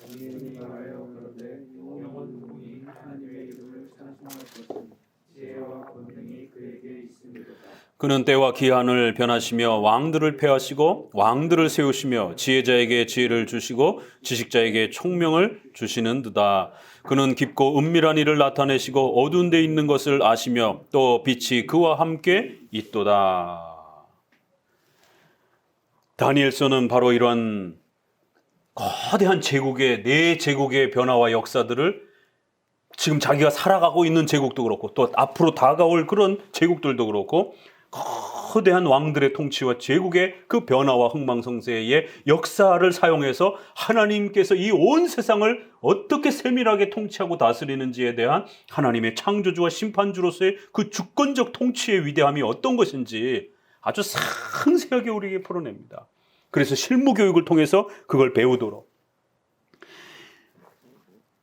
다니엘이 말하여 그런데 영원 무궁히 하나님의 이름을 찬송할 것은 지혜와 권능이 그에게 있음이로다. 그는 때와 기한을 변하시며 왕들을 폐하시고 왕들을 세우시며 지혜자에게 지혜를 주시고 지식자에게 총명을 주시는 듯다. 그는 깊고 은밀한 일을 나타내시고 어두운 데 있는 것을 아시며 또 빛이 그와 함께 있도다. 다니엘서는 바로 이러한 거대한 제국의 네 제국의 변화와 역사들을 지금 자기가 살아가고 있는 제국도 그렇고 또 앞으로 다가올 그런 제국들도 그렇고 거대한 왕들의 통치와 제국의 그 변화와 흥망성쇠의 역사를 사용해서 하나님께서 이 온 세상을 어떻게 세밀하게 통치하고 다스리는지에 대한 하나님의 창조주와 심판주로서의 그 주권적 통치의 위대함이 어떤 것인지 아주 상세하게 우리에게 풀어냅니다. 그래서 실무 교육을 통해서 그걸 배우도록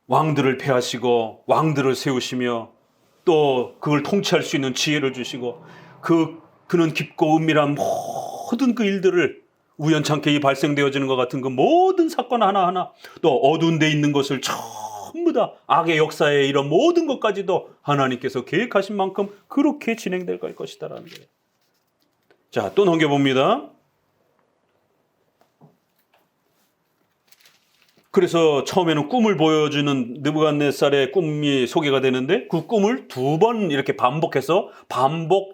왕들을 폐하시고 왕들을 세우시며 또 그걸 통치할 수 있는 지혜를 주시고 그는 깊고 은밀한 모든 그 일들을 우연찮게 발생되어지는 것 같은 그 모든 사건 하나하나 또 어두운 데 있는 것을 전부 다 악의 역사에 이런 모든 것까지도 하나님께서 계획하신 만큼 그렇게 진행될 것이다라는 거예요. 자, 또 넘겨봅니다. 그래서 처음에는 꿈을 보여주는 느부갓네살의 꿈이 소개가 되는데 그 꿈을 두 번 이렇게 반복해서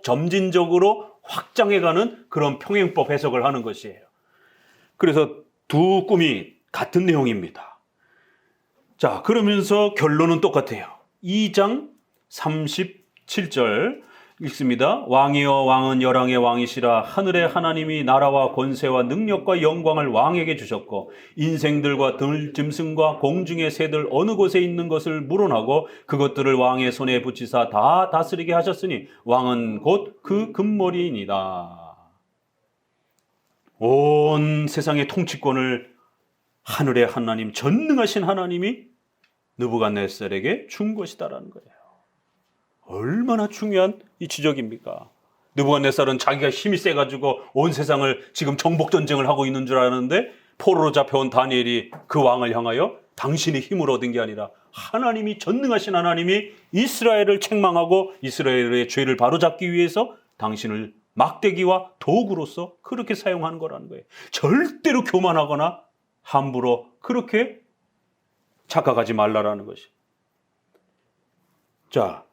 점진적으로 확장해가는 그런 평행법 해석을 하는 것이에요. 그래서 두 꿈이 같은 내용입니다. 자, 그러면서 결론은 똑같아요. 2장 37절 읽습니다. 왕이여 왕은 열왕의 왕이시라. 하늘의 하나님이 나라와 권세와 능력과 영광을 왕에게 주셨고 인생들과 들짐승과 공중의 새들 어느 곳에 있는 것을 물어나고 그것들을 왕의 손에 붙이사 다 다스리게 하셨으니 왕은 곧 그 금머리이니라. 온 세상의 통치권을 하늘의 하나님, 전능하신 하나님이 느부갓네살에게 준 것이다라는 거예요. 얼마나 중요한 이 지적입니까? 느부갓네살은 자기가 힘이 세가지고 온 세상을 지금 정복전쟁을 하고 있는 줄 아는데 포로로 잡혀온 다니엘이 그 왕을 향하여 당신이 힘을 얻은 게 아니라 하나님이 전능하신 하나님이 이스라엘을 책망하고 이스라엘의 죄를 바로잡기 위해서 당신을 막대기와 도구로서 그렇게 사용하는 거라는 거예요. 절대로 교만하거나 함부로 그렇게 착각하지 말라라는 것이. 자,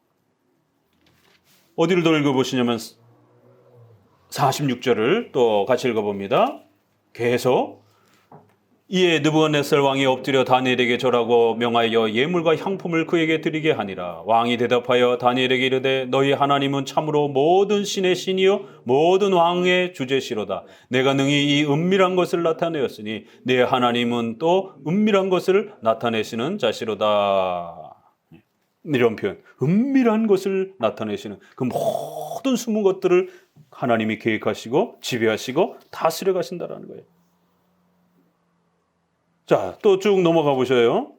어디를 더 읽어보시냐면 46절을 또 같이 읽어봅니다. 계속 이에 느부갓네살 왕이 엎드려 다니엘에게 절하고 명하여 예물과 향품을 그에게 드리게 하니라. 왕이 대답하여 다니엘에게 이르되 너희 하나님은 참으로 모든 신의 신이요 모든 왕의 주제시로다. 내가 능히 이 은밀한 것을 나타내었으니 내 하나님은 또 은밀한 것을 나타내시는 자시로다. 이런 표현, 은밀한 것을 나타내시는 그 모든 숨은 것들을 하나님이 계획하시고 지배하시고 다스려 가신다라는 거예요. 자, 또 쭉 넘어가 보셔요.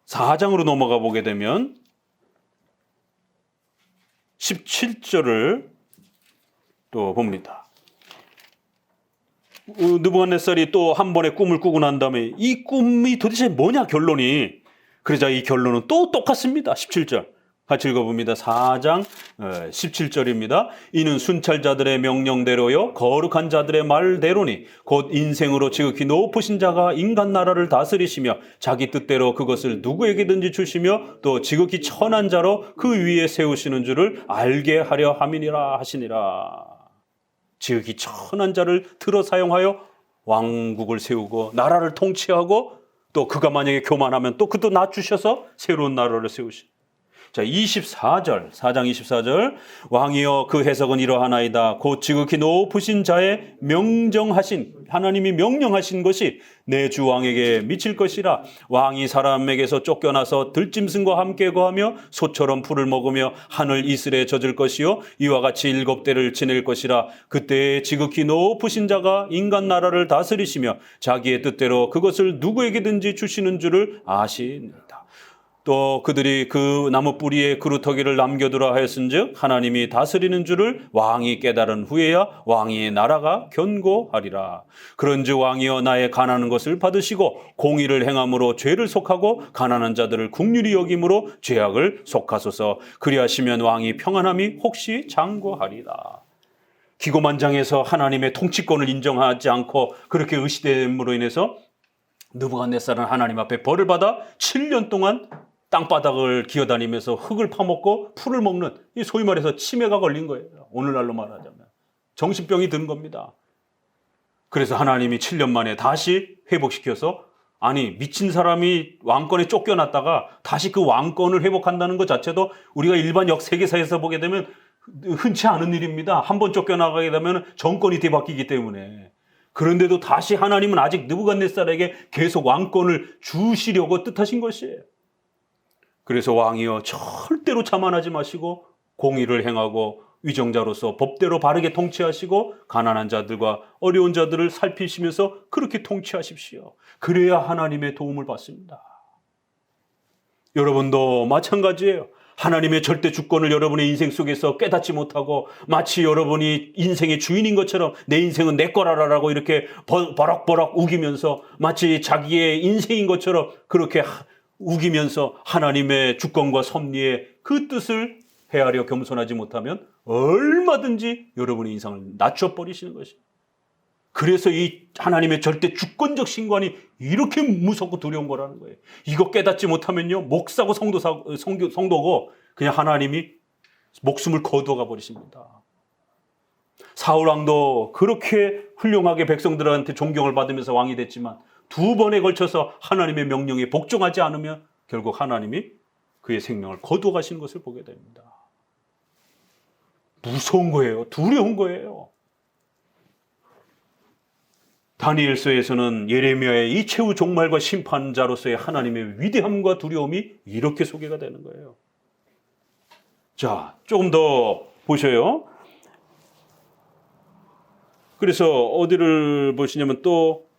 4장으로 넘어가 보게 되면 17절을 또 봅니다. 느부갓네살이 또 한 번의 꿈을 꾸고 난 다음에 이 꿈이 도대체 뭐냐 결론이. 그러자 이 결론은 또 똑같습니다. 17절 같이 읽어봅니다. 4장 17절입니다. 이는 순찰자들의 명령대로요 거룩한 자들의 말대로니 곧 인생으로 지극히 높으신 자가 인간 나라를 다스리시며 자기 뜻대로 그것을 누구에게든지 주시며 또 지극히 천한 자로 그 위에 세우시는 줄을 알게 하려 함이니라 하시니라. 지극히 천한 자를 들어 사용하여 왕국을 세우고 나라를 통치하고 또 그가 만약에 교만하면 또 그도 낮추셔서 새로운 나라를 세우시. 자, 24절, 4장 24절. 왕이여 그 해석은 이러하나이다. 곧 지극히 높으신 자의 명정하신, 하나님이 명령하신 것이 내 주 왕에게 미칠 것이라. 왕이 사람에게서 쫓겨나서 들짐승과 함께 거하며 소처럼 풀을 먹으며 하늘 이슬에 젖을 것이요 이와 같이 7대를 지낼 것이라. 그때에 지극히 높으신 자가 인간 나라를 다스리시며 자기의 뜻대로 그것을 누구에게든지 주시는 줄을 아시니라. 또 그들이 그 나무 뿌리에 그루터기를 남겨두라 하였은즉 하나님이 다스리는 줄을 왕이 깨달은 후에야 왕의 나라가 견고하리라. 그런즉 왕이여 나의 가난한 것을 받으시고 공의를 행함으로 죄를 속하고 가난한 자들을 국률이 여김으로 죄악을 속하소서. 그리하시면 왕이 평안함이 혹시 장구하리라. 기고만장해서 하나님의 통치권을 인정하지 않고 그렇게 의시됨으로 인해서 느부갓네살은 하나님 앞에 벌을 받아 7년 동안 땅바닥을 기어다니면서 흙을 파먹고 풀을 먹는, 이 소위 말해서 치매가 걸린 거예요. 오늘날로 말하자면 정신병이 든 겁니다. 그래서 하나님이 7년 만에 다시 회복시켜서, 아니 미친 사람이 왕권에 쫓겨났다가 다시 그 왕권을 회복한다는 것 자체도 우리가 일반 역세계사에서 보게 되면 흔치 않은 일입니다. 한번 쫓겨나가게 되면 정권이 뒤바뀌기 때문에. 그런데도 다시 하나님은 아직 느부갓네살에게 계속 왕권을 주시려고 뜻하신 것이에요. 그래서 왕이여 절대로 자만하지 마시고 공의를 행하고 위정자로서 법대로 바르게 통치하시고 가난한 자들과 어려운 자들을 살피시면서 그렇게 통치하십시오. 그래야 하나님의 도움을 받습니다. 여러분도 마찬가지예요. 하나님의 절대 주권을 여러분의 인생 속에서 깨닫지 못하고 마치 여러분이 인생의 주인인 것처럼 내 인생은 내 거라라고 이렇게 버럭버럭 우기면서 마치 자기의 인생인 것처럼 그렇게 우기면서 하나님의 주권과 섭리의 그 뜻을 헤아려 겸손하지 못하면 얼마든지 여러분의 인생을 낮춰버리시는 것이에요. 그래서 이 하나님의 절대 주권적 신관이 이렇게 무섭고 두려운 거라는 거예요. 이거 깨닫지 못하면요, 목사고 성도고 그냥 하나님이 목숨을 거두어가 버리십니다. 사울 왕도 그렇게 훌륭하게 백성들한테 존경을 받으면서 왕이 됐지만 2번에 걸쳐서 하나님의 명령에 복종하지 않으면 결국 하나님이 그의 생명을 거두어 가시는 것을 보게 됩니다. 무서운 거예요. 두려운 거예요. 다니엘서에서는 예레미야의 이 최후 종말과 심판자로서의 하나님의 위대함과 두려움이 이렇게 소개가 되는 거예요. 자, 조금 더 보셔요. 그래서 어디를 보시냐면 또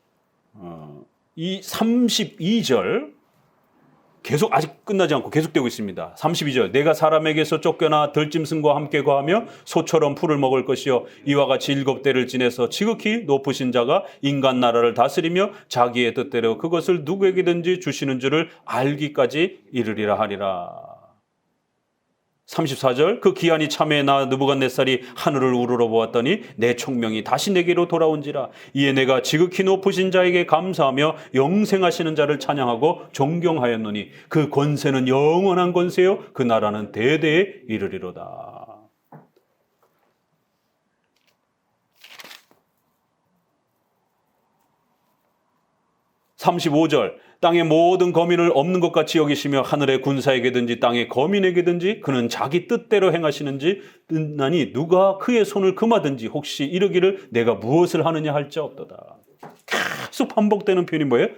이 32절 계속 아직 끝나지 않고 계속되고 있습니다. 32절 내가 사람에게서 쫓겨나 들짐승과 함께 거하며 소처럼 풀을 먹을 것이요 이와 같이 7대를 지내서 지극히 높으신 자가 인간 나라를 다스리며 자기의 뜻대로 그것을 누구에게든지 주시는 줄을 알기까지 이르리라 하리라. 34절 그 기한이 참에 나 느부갓네살이 하늘을 우러러 보았더니 내 총명이 다시 내게로 돌아온지라. 이에 내가 지극히 높으신 자에게 감사하며 영생하시는 자를 찬양하고 존경하였노니 그 권세는 영원한 권세요 그 나라는 대대에 이르리로다. 35절 땅의 모든 거민을 없는 것 같이 여기시며 하늘의 군사에게든지 땅의 거민에게든지 그는 자기 뜻대로 행하시는지 뜻나니 누가 그의 손을 금하든지 혹시 이르기를 내가 무엇을 하느냐 할 자 없도다. 계속 반복되는 표현이 뭐예요?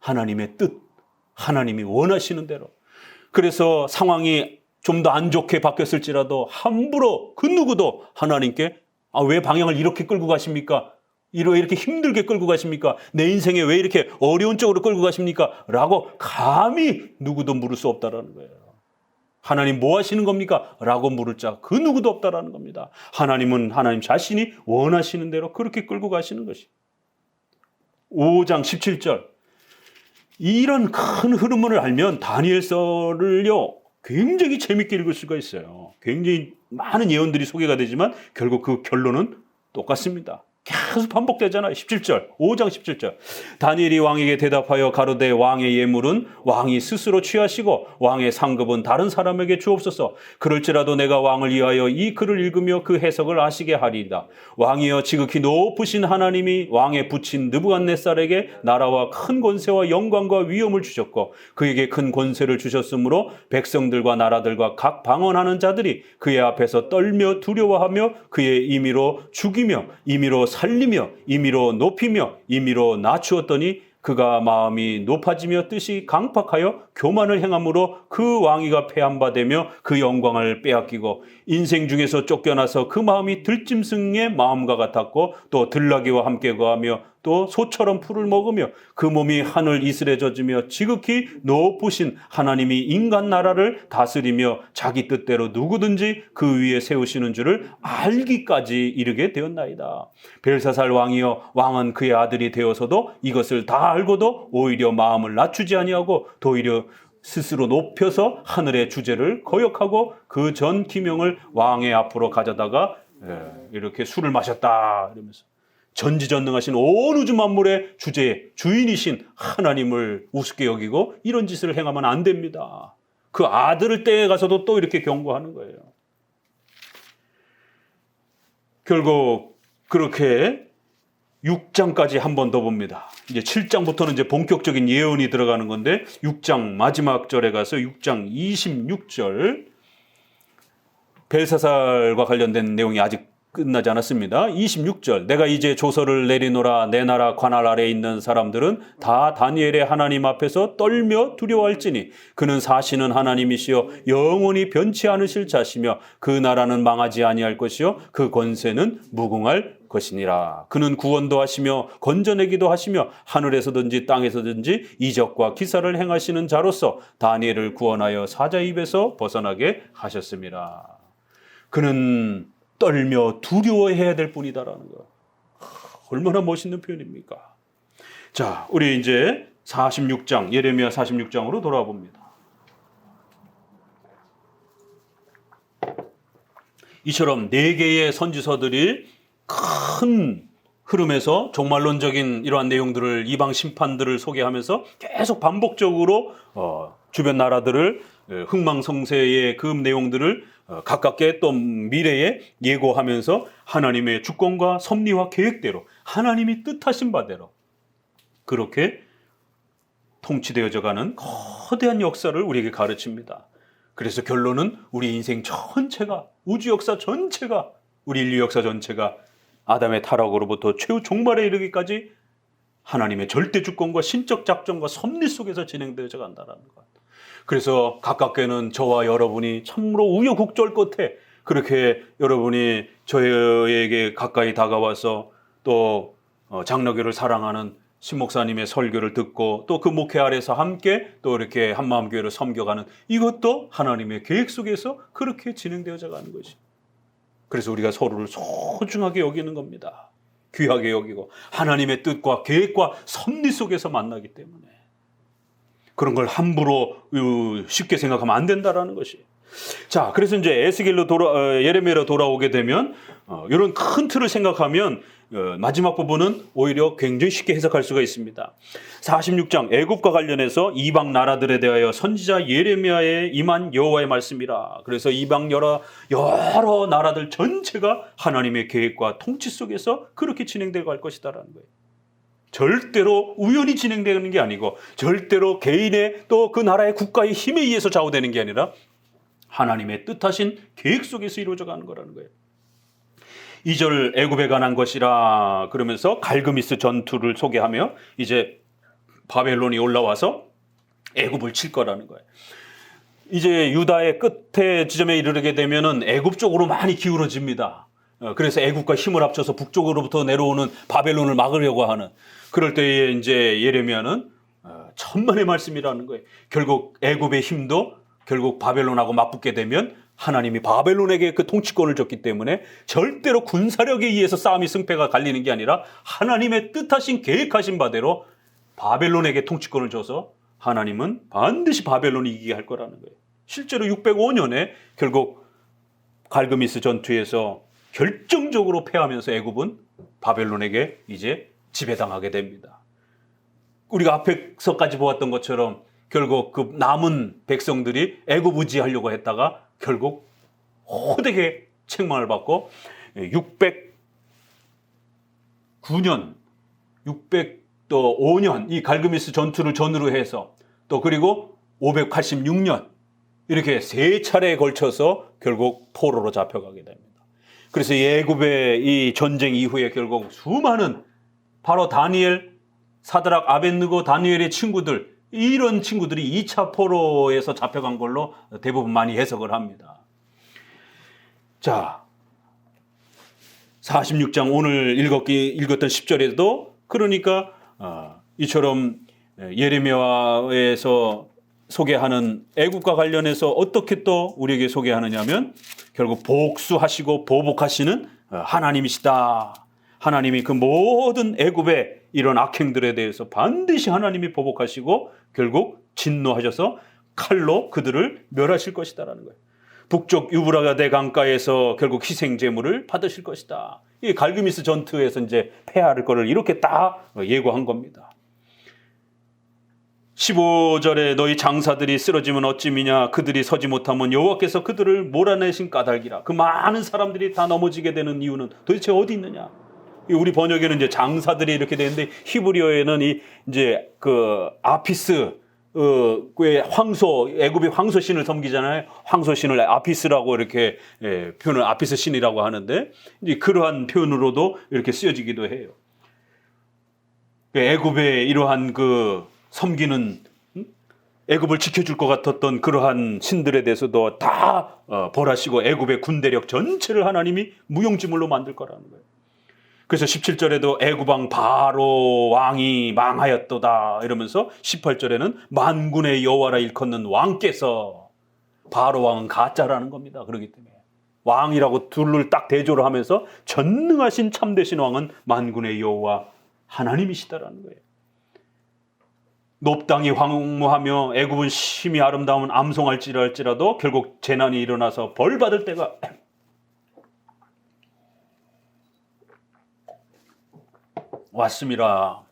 하나님의 뜻, 하나님이 원하시는 대로. 그래서 상황이 좀 더 안 좋게 바뀌었을지라도 함부로 그 누구도 하나님께 왜 방향을 이렇게 끌고 가십니까? 이렇게 힘들게 끌고 가십니까? 내 인생에 왜 이렇게 어려운 쪽으로 끌고 가십니까? 라고 감히 누구도 물을 수 없다라는 거예요. 하나님 뭐 하시는 겁니까? 라고 물을 자 그 누구도 없다라는 겁니다. 하나님은 하나님 자신이 원하시는 대로 그렇게 끌고 가시는 것이. 5장 17절 이런 큰 흐름을 알면 다니엘서를요 굉장히 재밌게 읽을 수가 있어요. 굉장히 많은 예언들이 소개가 되지만 결국 그 결론은 똑같습니다. 계속 반복되잖아요. 17절, 5장 17절. 다니엘이 왕에게 대답하여 가로되 왕의 예물은 왕이 스스로 취하시고 왕의 상급은 다른 사람에게 주옵소서. 그럴지라도 내가 왕을 위하여 이 글을 읽으며 그 해석을 아시게 하리이다. 왕이여 지극히 높으신 하나님이 왕에 붙인 느부갓네살에게 나라와 큰 권세와 영광과 위엄을 주셨고 그에게 큰 권세를 주셨으므로 백성들과 나라들과 각 방언하는 자들이 그의 앞에서 떨며 두려워하며 그의 임의로 죽이며 임의로 살리며 임의로 높이며 임의로 낮추었더니 그가 마음이 높아지며 뜻이 강팍하여 교만을 행함으로 그 왕위가 폐한바되며 그 영광을 빼앗기고 인생 중에서 쫓겨나서 그 마음이 들짐승의 마음과 같았고 또 들나귀와 함께 거하며 또 소처럼 풀을 먹으며 그 몸이 하늘 이슬에 젖으며 지극히 높으신 하나님이 인간 나라를 다스리며 자기 뜻대로 누구든지 그 위에 세우시는 줄을 알기까지 이르게 되었나이다. 벨사살 왕이여, 왕은 그의 아들이 되어서도 이것을 다 알고도 오히려 마음을 낮추지 아니하고 도리어 스스로 높여서 하늘의 주제를 거역하고 그 전 기명을 왕의 앞으로 가져다가 이렇게 술을 마셨다 이러면서 전지전능하신 온 우주 만물의 주제 주인이신 하나님을 우습게 여기고 이런 짓을 행하면 안 됩니다. 그 아들을 떼에 가서도 또 이렇게 경고하는 거예요. 결국 그렇게 6장까지 한 번 더 봅니다. 이제 7장부터는 이제 본격적인 예언이 들어가는 건데 6장 마지막 절에 가서 6장 26절 벨사살과 관련된 내용이 아직 끝나지 않았습니다. 26절 내가 이제 조서를 내리노라. 내 나라 관할 아래에 있는 사람들은 다 다니엘의 하나님 앞에서 떨며 두려워할지니 그는 사시는 하나님이시여 영원히 변치 않으실 자시며 그 나라는 망하지 아니할 것이요 그 권세는 무궁할 것이니라. 그는 구원도 하시며 건져내기도 하시며 하늘에서든지 땅에서든지 이적과 기사를 행하시는 자로서 다니엘을 구원하여 사자 입에서 벗어나게 하셨습니다. 그는 떨며 두려워해야 될 뿐이다라는 거. 얼마나 멋있는 표현입니까? 자, 우리 이제 46장 예레미야 46장으로 돌아와 봅니다. 이처럼 4개의 선지서들이 큰 흐름에서 종말론적인 이러한 내용들을 이방 심판들을 소개하면서 계속 반복적으로 주변 나라들을 흥망성쇠의 그 내용들을 가깝게 또 미래에 예고하면서 하나님의 주권과 섭리와 계획대로 하나님이 뜻하신 바대로 그렇게 통치되어져 가는 거대한 역사를 우리에게 가르칩니다. 그래서 결론은 우리 인생 전체가 우주 역사 전체가 우리 인류 역사 전체가 아담의 타락으로부터 최후 종말에 이르기까지 하나님의 절대 주권과 신적 작정과 섭리 속에서 진행되어져 간다는 것. 그래서 가깝게는 저와 여러분이 참으로 우여곡절 끝에 그렇게 여러분이 저에게 가까이 다가와서 또 장로교를 사랑하는 신 목사님의 설교를 듣고 또 그 목회 아래서 함께 또 이렇게 한마음교회를 섬겨가는 이것도 하나님의 계획 속에서 그렇게 진행되어져 가는 것이. 그래서 우리가 서로를 소중하게 여기는 겁니다. 귀하게 여기고 하나님의 뜻과 계획과 섭리 속에서 만나기 때문에 그런 걸 함부로 쉽게 생각하면 안 된다라는 것이. 자, 그래서 이제 에스겔로 예레미야로 돌아오게 되면 이런 큰 틀을 생각하면 마지막 부분은 오히려 굉장히 쉽게 해석할 수가 있습니다. 46장 애굽과 관련해서 이방 나라들에 대하여 선지자 예레미야에 임한 여호와의 말씀이라. 그래서 이방 여러 나라들 전체가 하나님의 계획과 통치 속에서 그렇게 진행되어 갈 것이다라는 거예요. 절대로 우연히 진행되는 게 아니고 절대로 개인의 또 그 나라의 국가의 힘에 의해서 좌우되는 게 아니라 하나님의 뜻하신 계획 속에서 이루어져 가는 거라는 거예요. 2절 애굽에 관한 것이라 그러면서 갈그미스 전투를 소개하며 이제 바벨론이 올라와서 애굽을 칠 거라는 거예요. 이제 유다의 끝에 지점에 이르게 되면은 애굽 쪽으로 많이 기울어집니다. 그래서 애굽과 힘을 합쳐서 북쪽으로부터 내려오는 바벨론을 막으려고 하는 그럴 때에 이제 예레미야는 천만의 말씀이라는 거예요. 결국 애굽의 힘도 결국 바벨론하고 맞붙게 되면 하나님이 바벨론에게 그 통치권을 줬기 때문에 절대로 군사력에 의해서 싸움이 승패가 갈리는 게 아니라 하나님의 뜻하신 계획하신 바대로 바벨론에게 통치권을 줘서 하나님은 반드시 바벨론이 이기게 할 거라는 거예요. 실제로 605년에 결국 갈그미스 전투에서 결정적으로 패하면서 애굽은 바벨론에게 이제 지배당하게 됩니다. 우리가 앞에서까지 보았던 것처럼 결국 그 남은 백성들이 애굽 의지하려고 했다가 결국 호되게 책망을 받고 609년, 605년 이 갈그미스 전투를 전후로 해서 또 그리고 586년 이렇게 3차례에 걸쳐서 결국 포로로 잡혀가게 됩니다. 그래서 애굽의 이 전쟁 이후에 결국 수많은 바로 다니엘, 사드락, 아벳느고, 다니엘의 친구들 이런 친구들이 2차 포로에서 잡혀간 걸로 대부분 많이 해석을 합니다. 자, 46장 오늘 읽었던 10절에도 그러니까 이처럼 예레미야에서 소개하는 애국과 관련해서 어떻게 또 우리에게 소개하느냐면 결국 복수하시고 보복하시는 하나님이시다. 하나님이 그 모든 애굽의 이런 악행들에 대해서 반드시 하나님이 보복하시고 결국 진노하셔서 칼로 그들을 멸하실 것이다라는 거예요. 북쪽 유브라데 강가에서 결국 희생 제물을 받으실 것이다. 이 갈그미스 전투에서 이제 패할 거를 이렇게 딱 예고한 겁니다. 15절에 너희 장사들이 쓰러지면 어찌미냐 그들이 서지 못하면 여호와께서 그들을 몰아내신 까닭이라. 그 많은 사람들이 다 넘어지게 되는 이유는 도대체 어디 있느냐? 우리 번역에는 이제 장사들이 이렇게 되는데 히브리어에는 이제 그 아피스 의 황소, 애굽이 황소 신을 섬기잖아요. 황소 신을 아피스라고 이렇게 표현을 아피스 신이라고 하는데 이제 그러한 표현으로도 이렇게 쓰여지기도 해요. 애굽의 이러한 그 섬기는 애굽을 지켜줄 것 같았던 그러한 신들에 대해서도 다 벌하시고 애굽의 군대력 전체를 하나님이 무용지물로 만들 거라는 거예요. 그래서 17절에도 애굽 왕 바로 왕이 망하였도다 이러면서 18절에는 만군의 여호와라 일컫는 왕께서, 바로 왕은 가짜라는 겁니다. 그렇기 때문에 왕이라고 둘을 딱 대조를 하면서 전능하신 참되신 왕은 만군의 여호와 하나님이시다라는 거예요. 높당이 황무하며 애굽은 심히 아름다운 암송할지라도 결국 재난이 일어나서 벌받을 때가 왔습니다.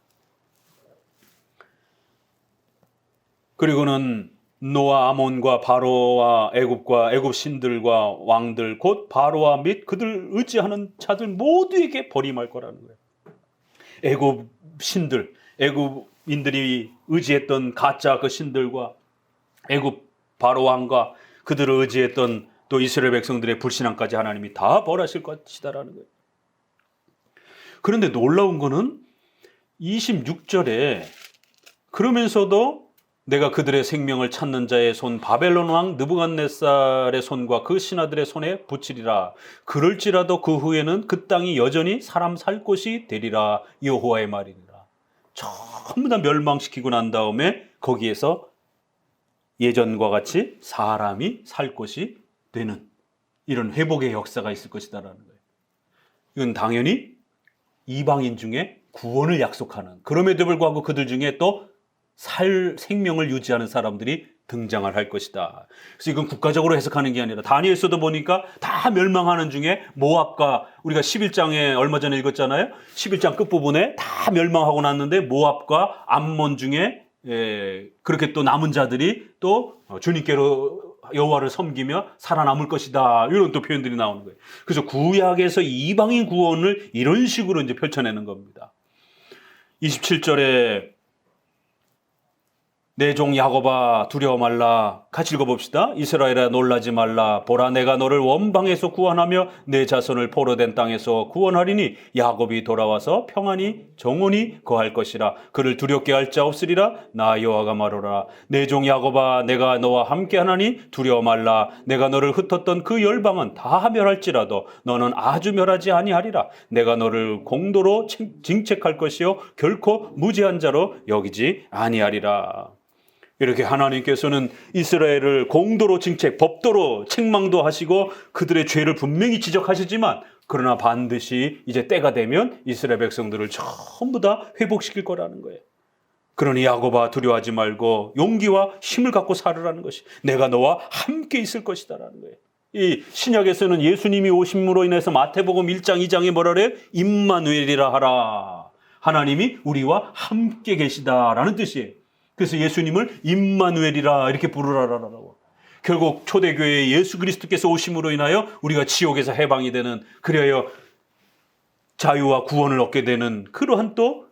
그리고는 노아 아몬과 바로와 애굽과 애굽 신들과 왕들 곧 바로와 및 그들 의지하는 자들 모두에게 버림할 거라는 거예요. 애굽 신들, 애굽인들이 의지했던 가짜 그 신들과 애굽 바로 왕과 그들을 의지했던 또 이스라엘 백성들의 불신앙까지 하나님이 다 벌하실 것이다라는 거예요. 그런데 놀라운 거는 26절에 그러면서도 내가 그들의 생명을 찾는 자의 손 바벨론 왕 느부갓네살의 손과 그 신하들의 손에 붙이리라. 그럴지라도 그 후에는 그 땅이 여전히 사람 살 곳이 되리라. 여호와의 말이니라. 전부 다 멸망시키고 난 다음에 거기에서 예전과 같이 사람이 살 곳이 되는 이런 회복의 역사가 있을 것이다라는 거예요. 이건 당연히 이방인 중에 구원을 약속하는, 그럼에도 불구하고 그들 중에 또 생명을 유지하는 사람들이 등장을 할 것이다. 그래서 이건 국가적으로 해석하는 게 아니라 다니엘서도 보니까 다 멸망하는 중에 모압과, 우리가 11장에 얼마 전에 읽었잖아요. 11장 끝부분에 다 멸망하고 났는데 모압과 암몬 중에 그렇게 또 남은 자들이 또 주님께로 여호와를 섬기며 살아남을 것이다. 이런 또 표현들이 나오는 거예요. 그래서 구약에서 이방인 구원을 이런 식으로 이제 펼쳐내는 겁니다. 27절에 내 종 야곱아 두려워 말라. 같이 읽어봅시다. 이스라엘아 놀라지 말라. 보라 내가 너를 원방에서 구원하며 내 자손을 포로된 땅에서 구원하리니 야곱이 돌아와서 평안히 정온히 거할 것이라. 그를 두렵게 할 자 없으리라. 나 여호와가 말하노라. 내 종 야곱아 내가 너와 함께하나니 두려워 말라. 내가 너를 흩었던 그 열방은 다 멸할지라도 너는 아주 멸하지 아니하리라. 내가 너를 공도로 징책할 것이요 결코 무지한 자로 여기지 아니하리라. 이렇게 하나님께서는 이스라엘을 공도로 징책, 법도로 책망도 하시고 그들의 죄를 분명히 지적하시지만 그러나 반드시 이제 때가 되면 이스라엘 백성들을 전부 다 회복시킬 거라는 거예요. 그러니 야곱아 두려워하지 말고 용기와 힘을 갖고 살으라는 것이, 내가 너와 함께 있을 것이다라는 거예요. 이 신약에서는 예수님이 오심으로 인해서 마태복음 1장 2장에 뭐라 그래요? 임마누엘이라 하라. 하나님이 우리와 함께 계시다라는 뜻이에요. 그래서 예수님을 임마누엘이라 이렇게 부르라라고. 결국 초대교회에 예수 그리스도께서 오심으로 인하여 우리가 지옥에서 해방이 되는, 그래야 자유와 구원을 얻게 되는 그러한 또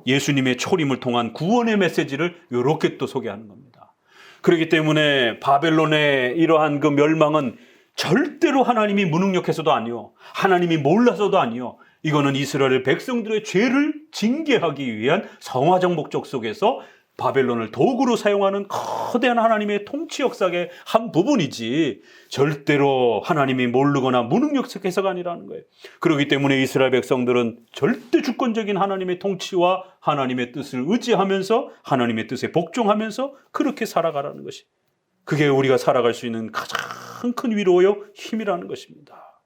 예수님의 초림을 통한 구원의 메시지를 이렇게 또 소개하는 겁니다. 그렇기 때문에 바벨론의 이러한 그 멸망은 절대로 하나님이 무능력해서도 아니요, 하나님이 몰라서도 아니요, 이거는 이스라엘 백성들의 죄를 징계하기 위한 성화적 목적 속에서 바벨론을 도구로 사용하는 거대한 하나님의 통치 역사의 한 부분이지 절대로 하나님이 모르거나 무능력해서가 아니라는 거예요. 그렇기 때문에 이스라엘 백성들은 절대 주권적인 하나님의 통치와 하나님의 뜻을 의지하면서 하나님의 뜻에 복종하면서 그렇게 살아가라는 것이, 그게 우리가 살아갈 수 있는 가장 큰 위로요 힘이라는 것입니다.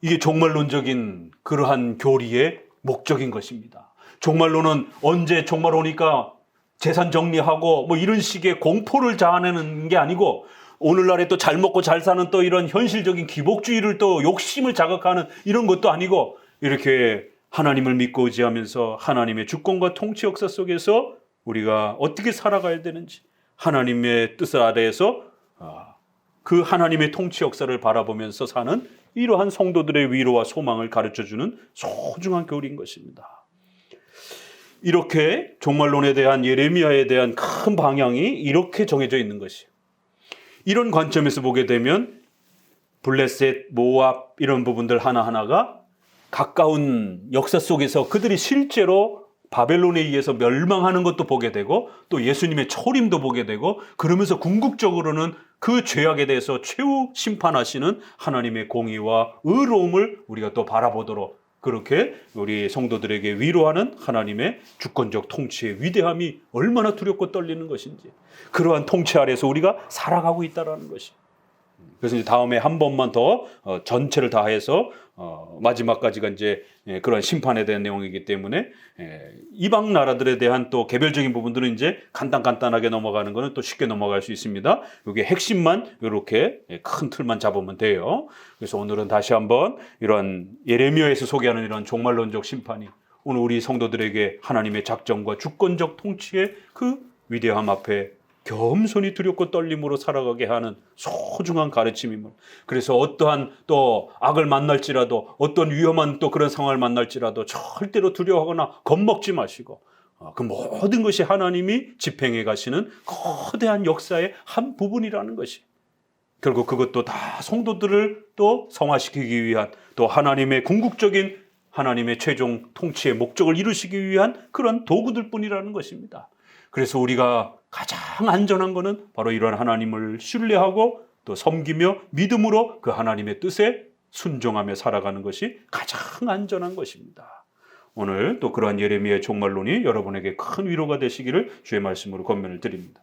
이게 종말론적인 그러한 교리의 목적인 것입니다. 종말론은 언제 종말 오니까 재산 정리하고 뭐 이런 식의 공포를 자아내는 게 아니고, 오늘날에 또 잘 먹고 잘 사는 또 이런 현실적인 기복주의를 또 욕심을 자극하는 이런 것도 아니고, 이렇게 하나님을 믿고 의지하면서 하나님의 주권과 통치 역사 속에서 우리가 어떻게 살아가야 되는지, 하나님의 뜻 아래에서 그 하나님의 통치 역사를 바라보면서 사는 이러한 성도들의 위로와 소망을 가르쳐주는 소중한 교리인 것입니다. 이렇게 종말론에 대한 예레미야에 대한 큰 방향이 이렇게 정해져 있는 것이에요. 이런 관점에서 보게 되면 블레셋, 모압 이런 부분들 하나하나가 가까운 역사 속에서 그들이 실제로 바벨론에 의해서 멸망하는 것도 보게 되고, 또 예수님의 초림도 보게 되고, 그러면서 궁극적으로는 그 죄악에 대해서 최후 심판하시는 하나님의 공의와 의로움을 우리가 또 바라보도록, 그렇게 우리 성도들에게 위로하는 하나님의 주권적 통치의 위대함이 얼마나 두렵고 떨리는 것인지, 그러한 통치 아래에서 우리가 살아가고 있다는 것이. 그래서 이제 다음에 한 번만 더 전체를 다해서 마지막까지가 이제 그런 심판에 대한 내용이기 때문에 이방 나라들에 대한 또 개별적인 부분들은 이제 간단하게 넘어가는 거는 또 쉽게 넘어갈 수 있습니다. 여기 핵심만 이렇게 큰 틀만 잡으면 돼요. 그래서 오늘은 다시 한번 이런 예레미야에서 소개하는 이런 종말론적 심판이 오늘 우리 성도들에게 하나님의 작정과 주권적 통치의 그 위대함 앞에 겸손히 두렵고 떨림으로 살아가게 하는 소중한 가르침임을, 그래서 어떠한 또 악을 만날지라도, 어떤 위험한 또 그런 상황을 만날지라도 절대로 두려워하거나 겁먹지 마시고, 그 모든 것이 하나님이 집행해 가시는 거대한 역사의 한 부분이라는 것이, 결국 그것도 다 성도들을 또 성화시키기 위한, 또 하나님의 궁극적인 하나님의 최종 통치의 목적을 이루시기 위한 그런 도구들 뿐이라는 것입니다. 그래서 우리가 가장 안전한 것은 바로 이런 하나님을 신뢰하고 또 섬기며 믿음으로 그 하나님의 뜻에 순종하며 살아가는 것이 가장 안전한 것입니다. 오늘 또 그러한 예레미야의 종말론이 여러분에게 큰 위로가 되시기를 주의 말씀으로 권면을 드립니다.